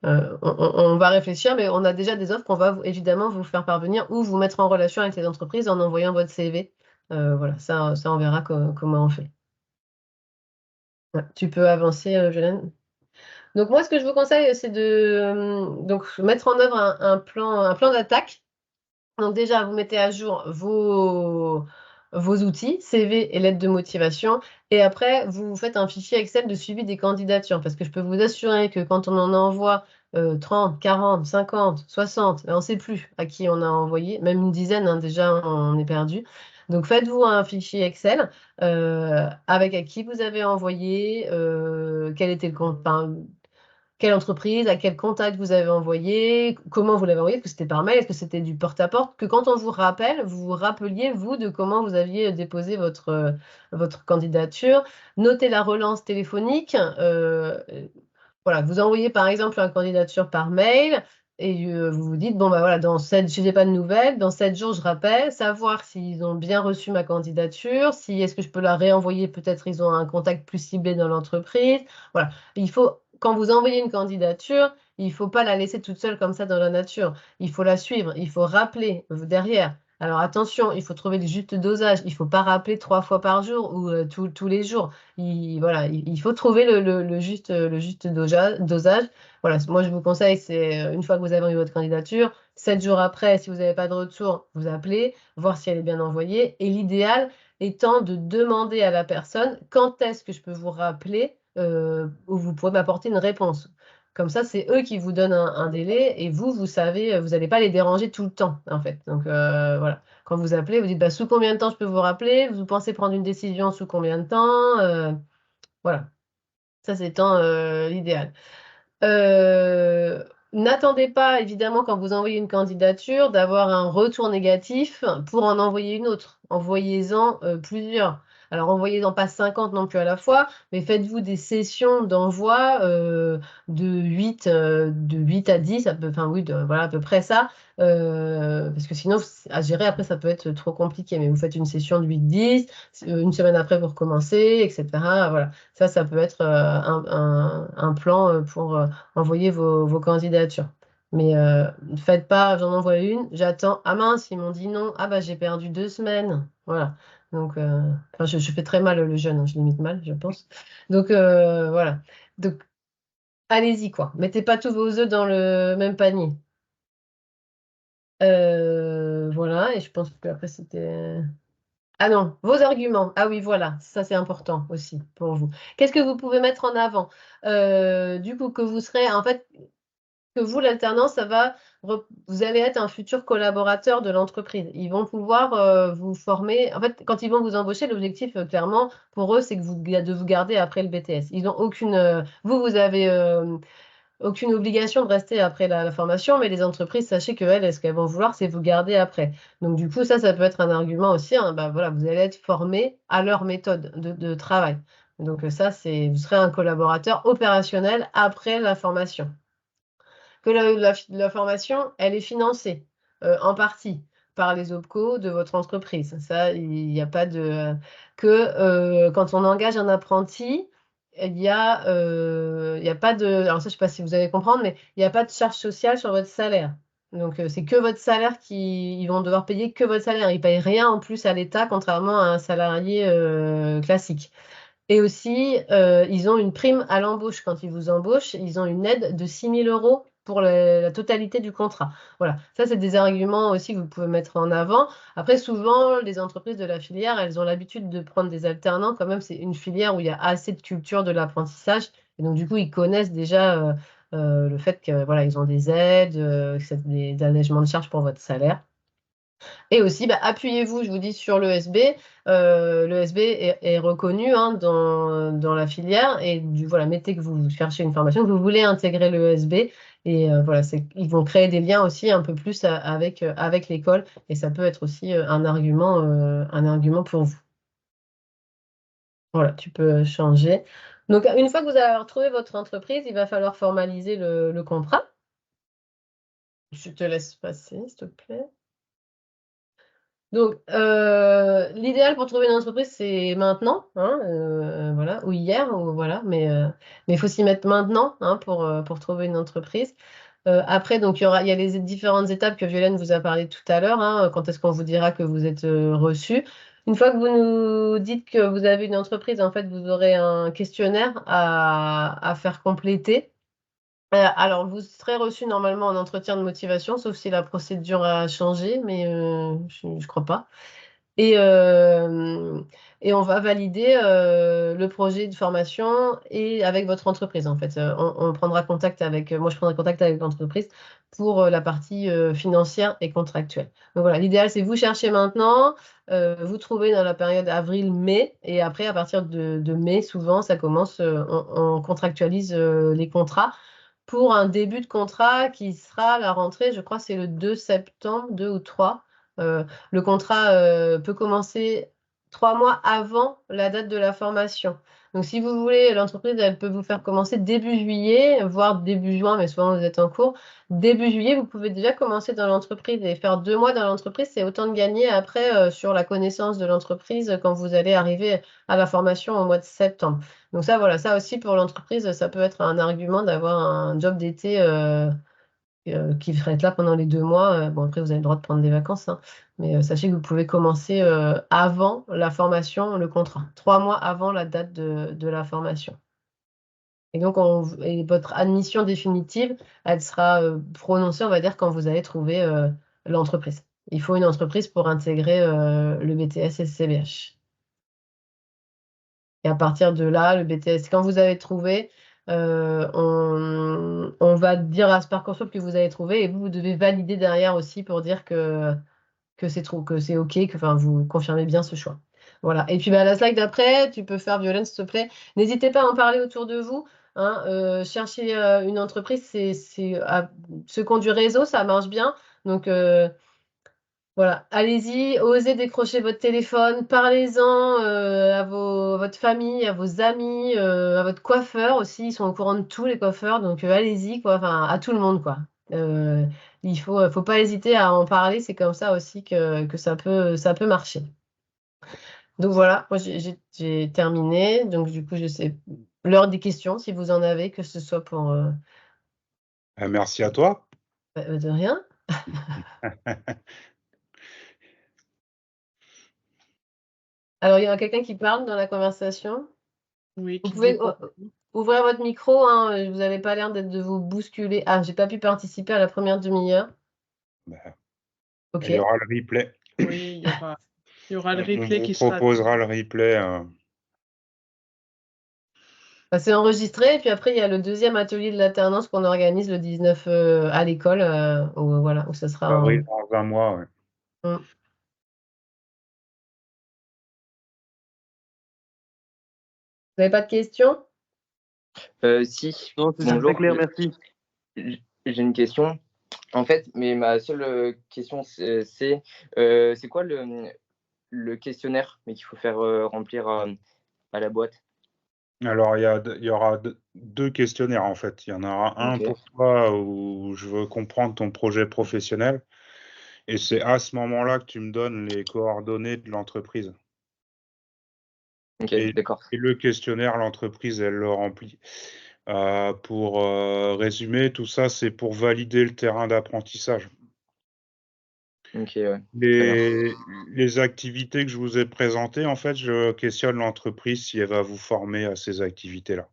on va réfléchir, mais on a déjà des offres qu'on va évidemment vous faire parvenir ou vous mettre en relation avec les entreprises en envoyant votre CV. Voilà, ça on verra comment on fait. Ouais, tu peux avancer, Jolène. Donc moi, ce que je vous conseille, c'est de donc mettre en œuvre un plan d'attaque. Donc déjà, vous mettez à jour vos outils, CV et lettres de motivation. Et après, vous faites un fichier Excel de suivi des candidatures. Parce que je peux vous assurer que quand on en envoie 30, 40, 50, 60, on ne sait plus à qui on a envoyé, même une dizaine, hein, déjà, on est perdu. Donc, faites-vous un fichier Excel avec à qui vous avez envoyé, quel était le compte, quelle entreprise, à quel contact vous avez envoyé, comment vous l'avez envoyé, est-ce que c'était par mail, est-ce que c'était du porte-à-porte, que quand on vous rappelle, vous vous rappeliez, vous, de comment vous aviez déposé votre candidature. Notez la relance téléphonique. Voilà, vous envoyez par exemple une candidature par mail et vous vous dites, bon, bah voilà, je n'ai pas de nouvelles, dans 7 jours, je rappelle, savoir s'ils ont bien reçu ma candidature, si est-ce que je peux la réenvoyer, peut-être ils ont un contact plus ciblé dans l'entreprise. Voilà, quand vous envoyez une candidature, il ne faut pas la laisser toute seule comme ça dans la nature. Il faut la suivre, il faut rappeler derrière. Alors attention, il faut trouver le juste dosage. Il ne faut pas rappeler 3 fois par jour ou tous les jours. Voilà, il faut trouver le juste dosage. Voilà, moi je vous conseille, c'est une fois que vous avez envoyé votre candidature, 7 jours après, si vous n'avez pas de retour, vous appelez, voir si elle est bien envoyée. Et l'idéal étant de demander à la personne quand est-ce que je peux vous rappeler où vous pourrez m'apporter une réponse. Comme ça, c'est eux qui vous donnent un délai et vous savez, vous n'allez pas les déranger tout le temps, en fait. Donc voilà. Quand vous appelez, vous dites bah, sous combien de temps je peux vous rappeler? Vous pensez prendre une décision sous combien de temps? Voilà, ça c'est l'idéal. N'attendez pas, évidemment, quand vous envoyez une candidature, d'avoir un retour négatif pour en envoyer une autre. Envoyez-en plusieurs. Alors, envoyez-en pas 50 non plus à la fois, mais faites-vous des sessions d'envoi de 8 à 10, enfin oui, voilà, à peu près ça. Parce que sinon, à gérer, après, ça peut être trop compliqué. Mais vous faites une session de 8-10, une semaine après, vous recommencez, etc. Voilà. Ça peut être un plan pour envoyer vos candidatures. Mais ne faites pas, j'en envoie une, j'attends. Ah mince, ils m'ont dit non. Ah bah j'ai perdu 2 semaines. Voilà. Donc, enfin, je fais très mal le jeune, hein, je limite mal, je pense. Donc voilà. Donc allez-y quoi. Mettez pas tous vos œufs dans le même panier. Voilà, et je pense que après c'était. Ah non, vos arguments. Ah oui, voilà, ça c'est important aussi pour vous. Qu'est-ce que vous pouvez mettre en avant? Du coup, que vous serez, en fait, que vous, l'alternance, vous allez être un futur collaborateur de l'entreprise. Ils vont pouvoir vous former. En fait, quand ils vont vous embaucher, l'objectif, clairement, pour eux, c'est de vous garder après le BTS. Ils n'ont aucune. Vous avez aucune obligation de rester après la formation, mais les entreprises, sachez qu'elles, ce qu'elles vont vouloir, c'est vous garder après. Donc, du coup, ça peut être un argument aussi. Hein. Bah, voilà, vous allez être formé à leur méthode de travail. Donc, vous serez un collaborateur opérationnel après la formation. Que la formation, elle est financée en partie par les OPCO de votre entreprise. Ça, il n'y a pas de... quand on engage un apprenti, il y a pas de... Alors ça, je ne sais pas si vous allez comprendre, mais il n'y a pas de charge sociale sur votre salaire. Donc, c'est que votre salaire ils vont devoir payer que votre salaire. Ils ne payent rien en plus à l'État, contrairement à un salarié classique. Et aussi, ils ont une prime à l'embauche. Quand ils vous embauchent, ils ont une aide de 6 000 euros pour la totalité du contrat. Voilà, ça, c'est des arguments aussi que vous pouvez mettre en avant. Après, souvent, les entreprises de la filière, elles ont l'habitude de prendre des alternants. Quand même, c'est une filière où il y a assez de culture de l'apprentissage. Et donc, du coup, ils connaissent déjà le fait que voilà, ils ont des aides, que c'est des allègements de charges pour votre salaire. Et aussi, bah, appuyez-vous, je vous dis, sur l'ESB. L'ESB est reconnu hein, dans la filière. Et voilà, mettez que vous cherchez une formation, que vous voulez intégrer l'ESB. Et voilà, ils vont créer des liens aussi un peu plus avec l'école. Et ça peut être aussi un argument pour vous. Voilà, tu peux changer. Donc, une fois que vous avez retrouvé votre entreprise, il va falloir formaliser le contrat. Je te laisse passer, s'il te plaît. Donc, l'idéal pour trouver une entreprise, c'est maintenant, hein, voilà, ou hier, ou voilà, mais il faut s'y mettre maintenant hein, pour trouver une entreprise. Après, donc, il y a les différentes étapes que Violaine vous a parlé tout à l'heure, hein, quand est-ce qu'on vous dira que vous êtes reçu. Une fois que vous nous dites que vous avez une entreprise, en fait, vous aurez un questionnaire à faire compléter. Alors, vous serez reçu normalement en entretien de motivation, sauf si la procédure a changé, mais je ne crois pas. Et, et on va valider le projet de formation et avec votre entreprise, en fait. On prendra contact avec, moi, je prendrai contact avec l'entreprise pour la partie financière et contractuelle. Donc voilà, l'idéal, c'est vous chercher maintenant, vous trouvez dans la période avril-mai, et après, à partir de mai, souvent, ça commence, on contractualise les contrats pour un début de contrat qui sera la rentrée, je crois, c'est le 2 septembre, 2 ou 3. Le contrat peut commencer 3 mois avant la date de la formation. Donc, si vous voulez, l'entreprise, elle peut vous faire commencer début juillet, voire début juin, mais souvent vous êtes en cours. Début juillet, vous pouvez déjà commencer dans l'entreprise et faire 2 mois dans l'entreprise. C'est autant de gagner après sur la connaissance de l'entreprise quand vous allez arriver à la formation au mois de septembre. Donc ça, voilà, ça aussi pour l'entreprise, ça peut être un argument d'avoir un job d'été qui serait là pendant les 2 mois. Bon, après, vous avez le droit de prendre des vacances, hein, mais sachez que vous pouvez commencer avant la formation, le contrat, 3 mois avant la date de la formation. Et donc, et votre admission définitive, elle sera prononcée, on va dire, quand vous allez trouver l'entreprise. Il faut une entreprise pour intégrer le BTS SCBH. Et à partir de là, le BTS, quand vous avez trouvé, on va dire à ce Parcoursup que vous avez trouvé et vous devez valider derrière aussi pour dire que c'est OK, que enfin, vous confirmez bien ce choix. Voilà. Et puis la slide d'après, tu peux faire Violaine, s'il te plaît. N'hésitez pas à en parler autour de vous. Hein, chercher une entreprise, ceux qui ont du réseau, ça marche bien. Donc, voilà, allez-y, osez décrocher votre téléphone, parlez-en à votre famille, à vos amis, à votre coiffeur aussi, ils sont au courant de tous les coiffeurs, donc allez-y, quoi, enfin, à tout le monde, quoi. Il faut pas hésiter à en parler, c'est comme ça aussi que ça peut marcher. Donc voilà, moi j'ai terminé, donc du coup, je sais l'heure des questions, si vous en avez, que ce soit pour... Merci à toi. de rien. Alors, il y a quelqu'un qui parle dans la conversation. Oui, Vous qui pouvez dit ouvrir votre micro, hein, vous n'avez pas l'air de vous bousculer. Ah, j'ai pas pu participer à la première demi-heure. Ben, Ok. il y aura le replay. oui, il y aura le On replay vous qui sera. proposera le replay. Bah, c'est enregistré, et puis après, il y a le deuxième atelier de l'alternance qu'on organise le 19 à l'école, voilà, où ça sera D'avril dans un mois. Ouais. Mm. Vous n'avez pas de questions? Si, Non, c'est bonjour. très clair, merci. J'ai une question. En fait, mais ma seule question, c'est quoi le questionnaire mais qu'il faut faire remplir à la boîte? Alors, il y aura deux questionnaires en fait. Il y en aura un Ok. pour toi où je veux comprendre ton projet professionnel. Et c'est à ce moment-là que tu me donnes les coordonnées de l'entreprise. Ok, Et, d'accord. et le questionnaire, l'entreprise, elle le remplit. Pour résumer, tout ça, c'est pour valider le terrain d'apprentissage. Ok, ouais. Très bien. Les activités que je vous ai présentées, en fait, je questionne l'entreprise si elle va vous former à ces activités-là.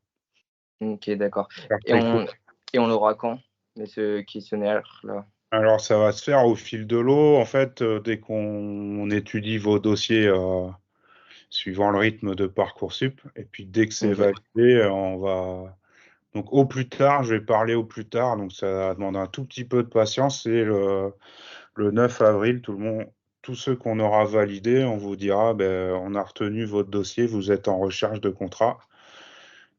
Ok, d'accord. Et Après, il faut. on l'aura quand, ce questionnaire-là? Alors, ça va se faire au fil de l'eau, en fait, dès qu'on étudie vos dossiers suivant le rythme de Parcoursup. Et puis, dès que c'est Ok. validé, on va. Donc, au plus tard, je vais parler au plus tard. Donc, ça demande un tout petit peu de patience. C'est le 9 avril, tous ceux qu'on aura validés, on vous dira, ben, on a retenu votre dossier, vous êtes en recherche de contrat.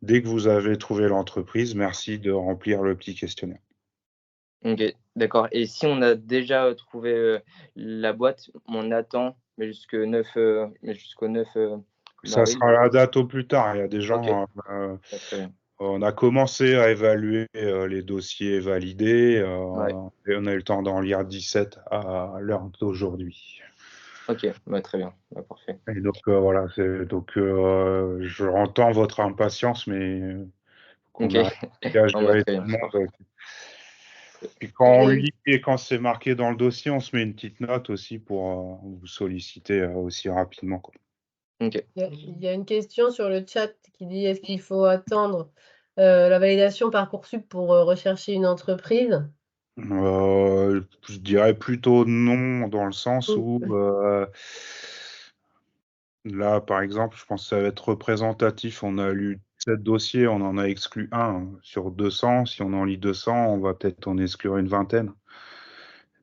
Dès que vous avez trouvé l'entreprise, merci de remplir le petit questionnaire. Ok, d'accord. Et si on a déjà trouvé la boîte, on attend mais jusqu'au 9 Ça avril. sera la date au plus tard. Il y a des gens, Ok, très bien. on a commencé à évaluer les dossiers validés. Ouais. Et on a eu le temps d'en lire 17 à l'heure d'aujourd'hui. Ok, bah, très bien, bah, parfait. Et donc voilà, je entends votre impatience, mais qu'on Ok, arrive à non, bah, gérer très tout bien. le monde. Puis quand on lit et quand c'est marqué dans le dossier, on se met une petite note aussi pour vous solliciter aussi rapidement, quoi. Ok. Il y a une question sur le chat qui dit est-ce qu'il faut attendre la validation Parcoursup pour rechercher une entreprise? Je dirais plutôt non, dans le sens où Là, par exemple, je pense que ça va être représentatif. On a lu 7 dossiers, on en a exclu un sur 200. Si on en lit 200, on va peut-être en exclure une vingtaine.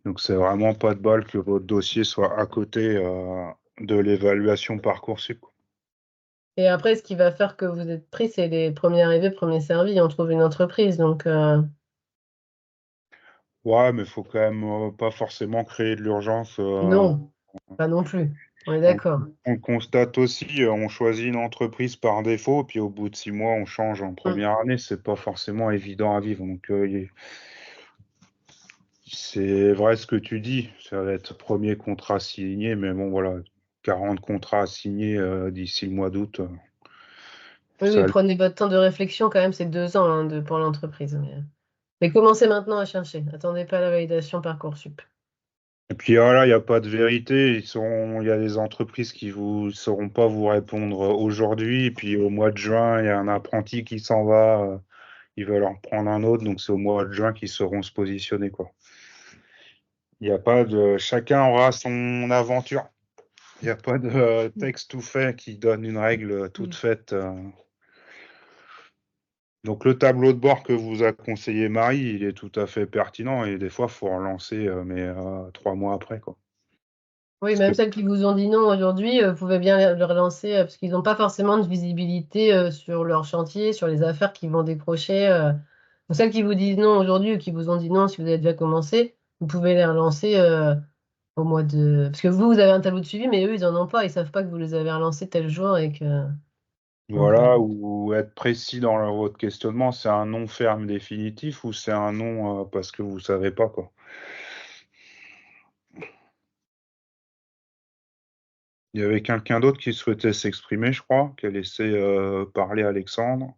Donc, c'est vraiment pas de bol que votre dossier soit à côté de l'évaluation Parcoursup. Et après, ce qui va faire que vous êtes pris, c'est les premiers arrivés, premiers servis. On trouve une entreprise. Donc, Ouais, mais il faut quand même pas forcément créer de l'urgence. non, pas non plus. On est On, d'accord. on constate aussi, on choisit une entreprise par défaut, puis au bout de 6 mois, on change en première année. C'est pas forcément évident à vivre. Donc, c'est vrai ce que tu dis. Ça va être premier contrat signé, mais bon, voilà, 40 contrats signés d'ici le mois d'août. Oui, oui, Ça... prenez votre temps de réflexion quand même, c'est 2 ans hein, pour l'entreprise. Mais commencez maintenant à chercher. Attendez pas la validation Parcoursup. Et puis voilà, il n'y a pas de vérité. Il y a des entreprises qui vous sauront pas vous répondre aujourd'hui. Et puis au mois de juin, il y a un apprenti qui s'en va. Ils veulent en prendre un autre. Donc c'est au mois de juin qu'ils sauront se positionner, quoi. Il n'y a pas de. Chacun aura son aventure. Il n'y a pas de texte tout fait qui donne une règle toute faite. Donc le tableau de bord que vous a conseillé Marie, il est tout à fait pertinent et des fois, il faut relancer, mais 3 mois après, quoi. Oui, Parce même que celles qui vous ont dit non aujourd'hui, vous pouvez bien les relancer parce qu'ils n'ont pas forcément de visibilité sur leur chantier, sur les affaires qu'ils vont décrocher. Donc celles qui vous disent non aujourd'hui ou qui vous ont dit non si vous avez déjà commencé, vous pouvez les relancer au mois de... Parce que vous avez un tableau de suivi, mais eux, ils n'en ont pas. Ils savent pas que vous les avez relancés tel jour et que... Donc, voilà, ou être précis dans votre questionnement, c'est un non ferme définitif ou c'est un non parce que vous savez pas, quoi. Il y avait quelqu'un d'autre qui souhaitait s'exprimer, je crois, qui a laissé parler Alexandre.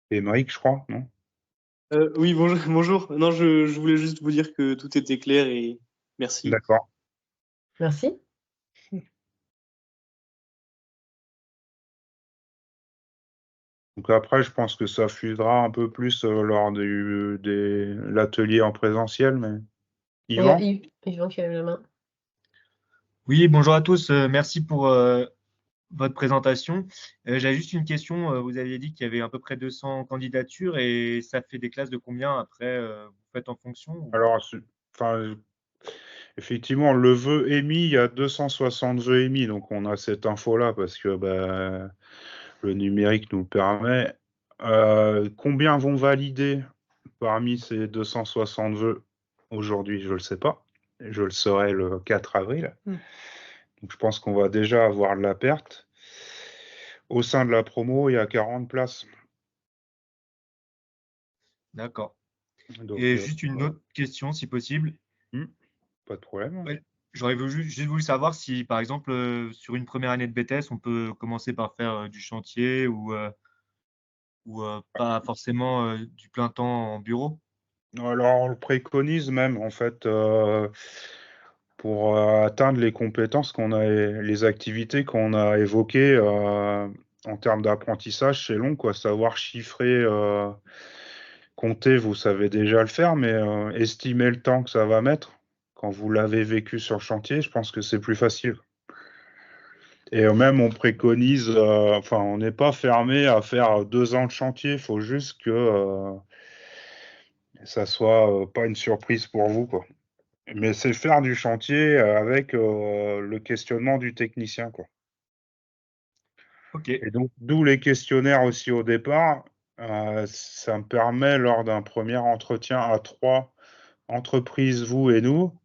Émeric, je crois, non? Oui, bonjour, bonjour. Non, je voulais juste vous dire que tout était clair et merci. D'accord. merci. Donc après, je pense que ça fusera un peu plus lors de l'atelier en présentiel, mais Il y a Yvan? Yvan qui a levé la main. Oui, bonjour à tous. Merci pour votre présentation. J'avais juste une question. Vous aviez dit qu'il y avait à peu près 200 candidatures et ça fait des classes de combien après vous faites en fonction Alors, enfin, effectivement, le vœu émis, il y a 260 vœux émis, donc on a cette info-là parce que bah, le numérique nous permet. Combien vont valider parmi ces 260 vœux aujourd'hui? Je ne le sais pas. Je le saurai le 4 avril. Donc je pense qu'on va déjà avoir de la perte. Au sein de la promo, il y a 40 places. D'accord. Donc, Et juste une autre question, si possible. pas de problème. Ouais, j'aurais juste voulu savoir si, par exemple, sur une première année de BTS, on peut commencer par faire du chantier ou pas forcément du plein temps en bureau. Alors, on le préconise même, en fait, pour atteindre les compétences les activités qu'on a évoquées en termes d'apprentissage, c'est long, quoi. Savoir chiffrer, compter, vous savez déjà le faire, mais estimer le temps que ça va mettre, quand vous l'avez vécu sur le chantier, je pense que c'est plus facile. Et même, on préconise, enfin, on n'est pas fermé à faire 2 ans de chantier, il faut juste que ça soit pas une surprise pour vous, quoi. Mais c'est faire du chantier avec le questionnement du technicien, quoi. Ok, Et donc, d'où les questionnaires aussi au départ. Ça me permet, lors d'un premier entretien à 3 entreprises, vous et nous,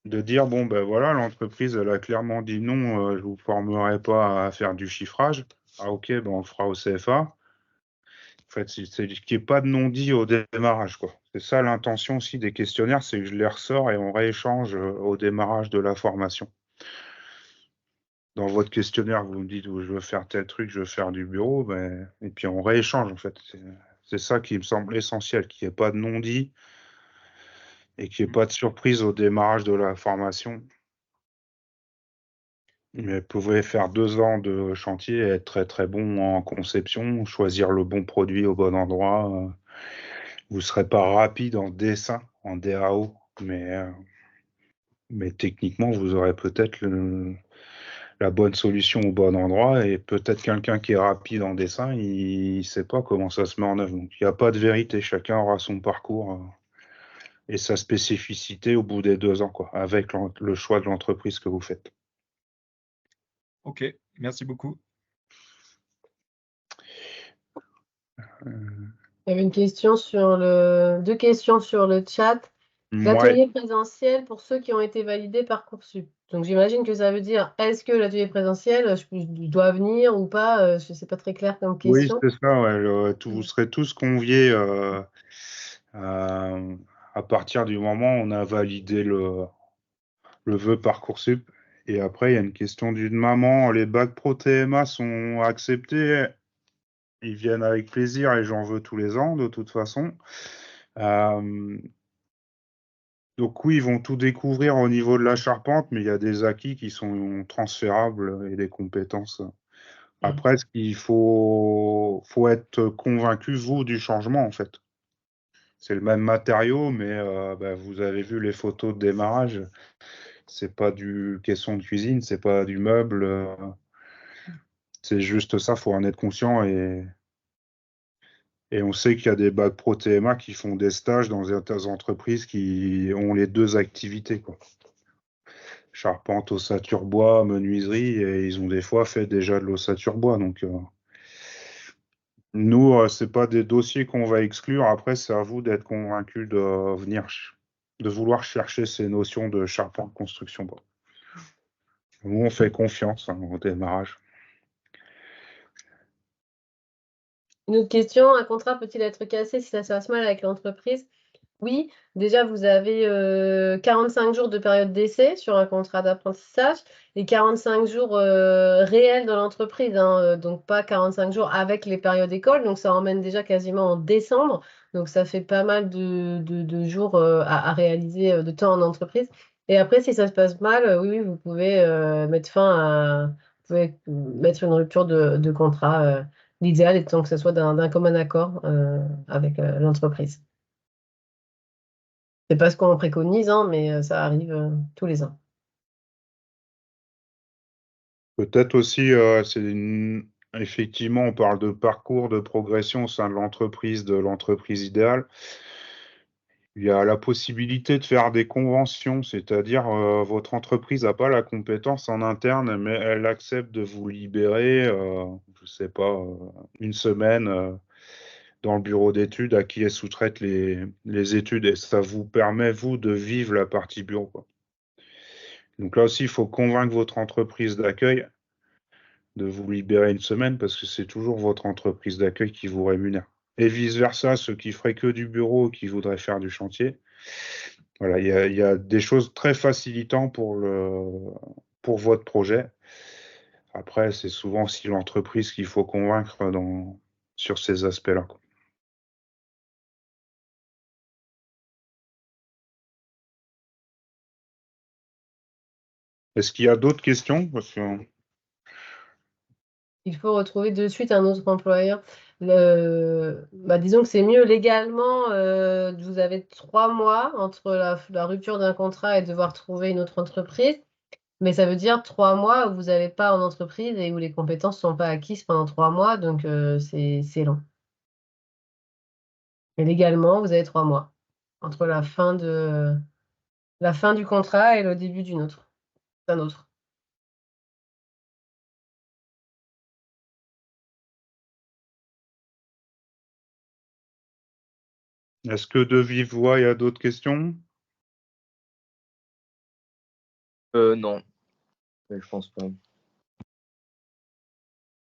de dire, bon, ben voilà, l'entreprise, elle a clairement dit non, je ne vous formerai pas à faire du chiffrage. Ah ok, ben on le fera au CFA. En fait, c'est qu'il n'y ait pas de non-dit au démarrage, quoi. C'est ça l'intention aussi des questionnaires, c'est que je les ressors et on rééchange au démarrage de la formation. Dans votre questionnaire, vous me dites je veux faire tel truc, je veux faire du bureau, ben, et puis on rééchange en fait. C'est ça qui me semble essentiel, qu'il n'y ait pas de non-dit et qu'il n'y ait pas de surprise au démarrage de la formation. Mais vous pouvez faire 2 ans de chantier, être très très bon en conception, choisir le bon produit au bon endroit. Vous ne serez pas rapide en dessin, en DAO, mais techniquement, vous aurez peut-être la bonne solution au bon endroit. Et peut-être quelqu'un qui est rapide en dessin, il ne sait pas comment ça se met en œuvre. Donc, il n'y a pas de vérité. Chacun aura son parcours et sa spécificité au bout des 2 ans, quoi, avec le choix de l'entreprise que vous faites. Ok, merci beaucoup. Il y avait deux questions sur le chat. Ouais, L'atelier présentiel pour ceux qui ont été validés par Parcoursup. Donc j'imagine que ça veut dire, est-ce que l'atelier présentiel, je dois venir ou pas? Je sais pas très clair comme oui, question. c'est ça. Ouais, vous serez tous conviés à partir du moment où on a validé le vœu Parcoursup. Et après, il y a une question d'une maman. Les bacs pro TMA sont acceptés. Ils viennent avec plaisir et j'en veux tous les ans, de toute façon. Donc oui, ils vont tout découvrir au niveau de la charpente, mais il y a des acquis qui sont transférables et des compétences. Après, il faut être convaincu, vous, du changement, en fait. C'est le même matériau, mais vous avez vu les photos de démarrage. C'est pas du caisson de cuisine, c'est pas du meuble. C'est juste ça, faut en être conscient. Et on sait qu'il y a des bacs pro TMA qui font des stages dans des entreprises qui ont les 2 activités, quoi. Charpente, ossature bois, menuiserie, et ils ont des fois fait déjà de l'ossature bois. Donc, nous, c'est pas des dossiers qu'on va exclure. Après, c'est à vous d'être convaincu de vouloir chercher ces notions de charpente, construction bois. Nous, on fait confiance au démarrage. Une autre question, un contrat peut-il être cassé si ça se passe mal avec l'entreprise? Oui, déjà vous avez 45 jours de période d'essai sur un contrat d'apprentissage et 45 jours réels dans l'entreprise, hein, donc pas 45 jours avec les périodes école, donc ça emmène déjà quasiment en décembre, donc ça fait pas mal de jours à réaliser de temps en entreprise. Et après, si ça se passe mal, oui, vous pouvez vous pouvez mettre une rupture de contrat. L'idéal étant que ce soit d'un commun accord avec l'entreprise. C'est pas ce qu'on préconise, hein, mais ça arrive tous les ans. Peut-être aussi, effectivement, on parle de parcours de progression au sein de l'entreprise idéale. Il y a la possibilité de faire des conventions, c'est-à-dire votre entreprise n'a pas la compétence en interne, mais elle accepte de vous libérer, je ne sais pas, une semaine dans le bureau d'études à qui elle sous-traite les études, et ça vous permet, vous, de vivre la partie bureau, quoi. Donc là aussi, il faut convaincre votre entreprise d'accueil de vous libérer une semaine parce que c'est toujours votre entreprise d'accueil qui vous rémunère. Et vice-versa, ceux qui feraient que du bureau, qui voudraient faire du chantier. Voilà, il y a des choses très facilitantes pour votre projet. Après, c'est souvent aussi l'entreprise qu'il faut convaincre sur ces aspects-là, quoi. Est-ce qu'il y a d'autres questions? Parce que Il faut retrouver de suite un autre employeur. Disons que c'est mieux légalement, vous avez 3 mois entre la rupture d'un contrat et devoir trouver une autre entreprise. Mais ça veut dire 3 mois où vous n'allez pas en entreprise et où les compétences ne sont pas acquises pendant 3 mois, donc c'est long. Mais légalement, vous avez 3 mois entre la fin du contrat et le début d'un autre. est-ce que de vive voix, il y a d'autres questions? Non, je pense pas.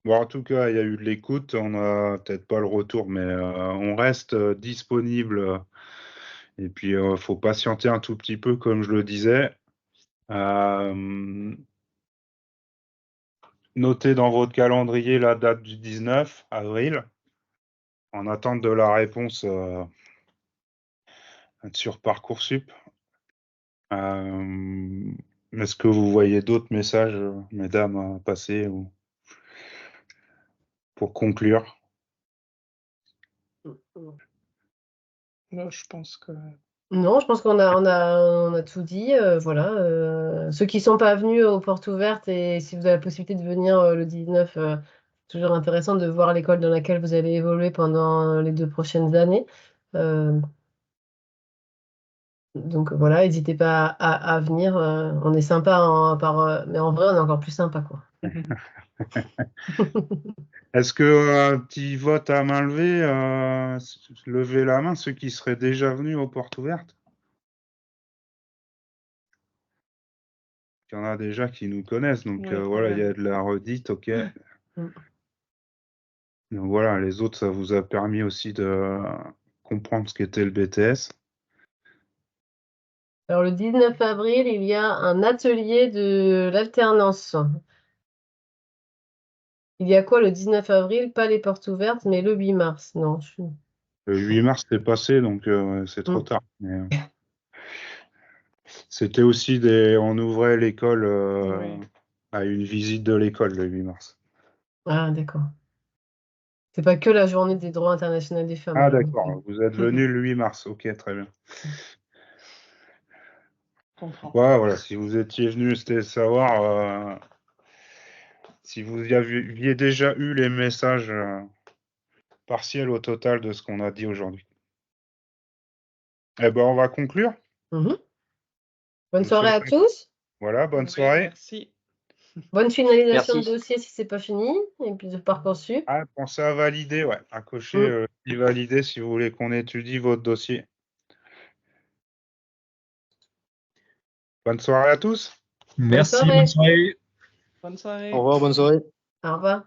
Bon, en tout cas, il y a eu de l'écoute. On n'a peut-être pas le retour, mais on reste disponible. Et puis, il faut patienter un tout petit peu, comme je le disais. Notez dans votre calendrier la date du 19 avril, en attente de la réponse sur Parcoursup. Est-ce que vous voyez d'autres messages, mesdames, à passer pour conclure? Je pense que Non, je pense qu'on a tout dit. Voilà. Ceux qui ne sont pas venus aux portes ouvertes et si vous avez la possibilité de venir le 19, c'est toujours intéressant de voir l'école dans laquelle vous allez évoluer pendant les 2 prochaines années. Euh, donc voilà, n'hésitez pas à venir. On est sympa, mais en vrai, on est encore plus sympa, quoi. Est-ce que un petit vote à main levée, levez la main ceux qui seraient déjà venus aux portes ouvertes? Il y en a déjà qui nous connaissent, donc Oui, voilà, il y ouais. a de la redite, ok. Mm. Donc voilà, les autres, ça vous a permis aussi de comprendre ce qu'était le BTS. Alors, le 19 avril, il y a un atelier de l'alternance. Il y a quoi le 19 avril? Pas les portes ouvertes, mais le 8 mars. Non, Le 8 mars, c'est passé, donc c'est trop Mm. tard. Mais, c'était aussi on ouvrait l'école Oui. à une visite de l'école le 8 mars. Ah, d'accord. C'est pas que la journée des droits internationaux des femmes. Ah alors. d'accord, vous êtes venu le 8 mars, ok, très bien. Je comprends. Ouais, voilà, si vous étiez venu, c'était savoir si vous aviez déjà eu les messages partiels au total de ce qu'on a dit aujourd'hui. Eh ben, on va conclure. Mhm. Je Bonne vous soirée souhaite à tous. Voilà, bonne Oui, soirée. merci. Bonne finalisation de Merci. dossier si c'est pas fini. Et puis de Parcoursup. Ah, pensez à valider, ouais, à cocher Mm. valider si vous voulez qu'on étudie votre dossier. Bonne soirée à tous. Bonne Merci, bonne soirée. soirée. Bonne soirée. Au revoir, bonne soirée. Au revoir.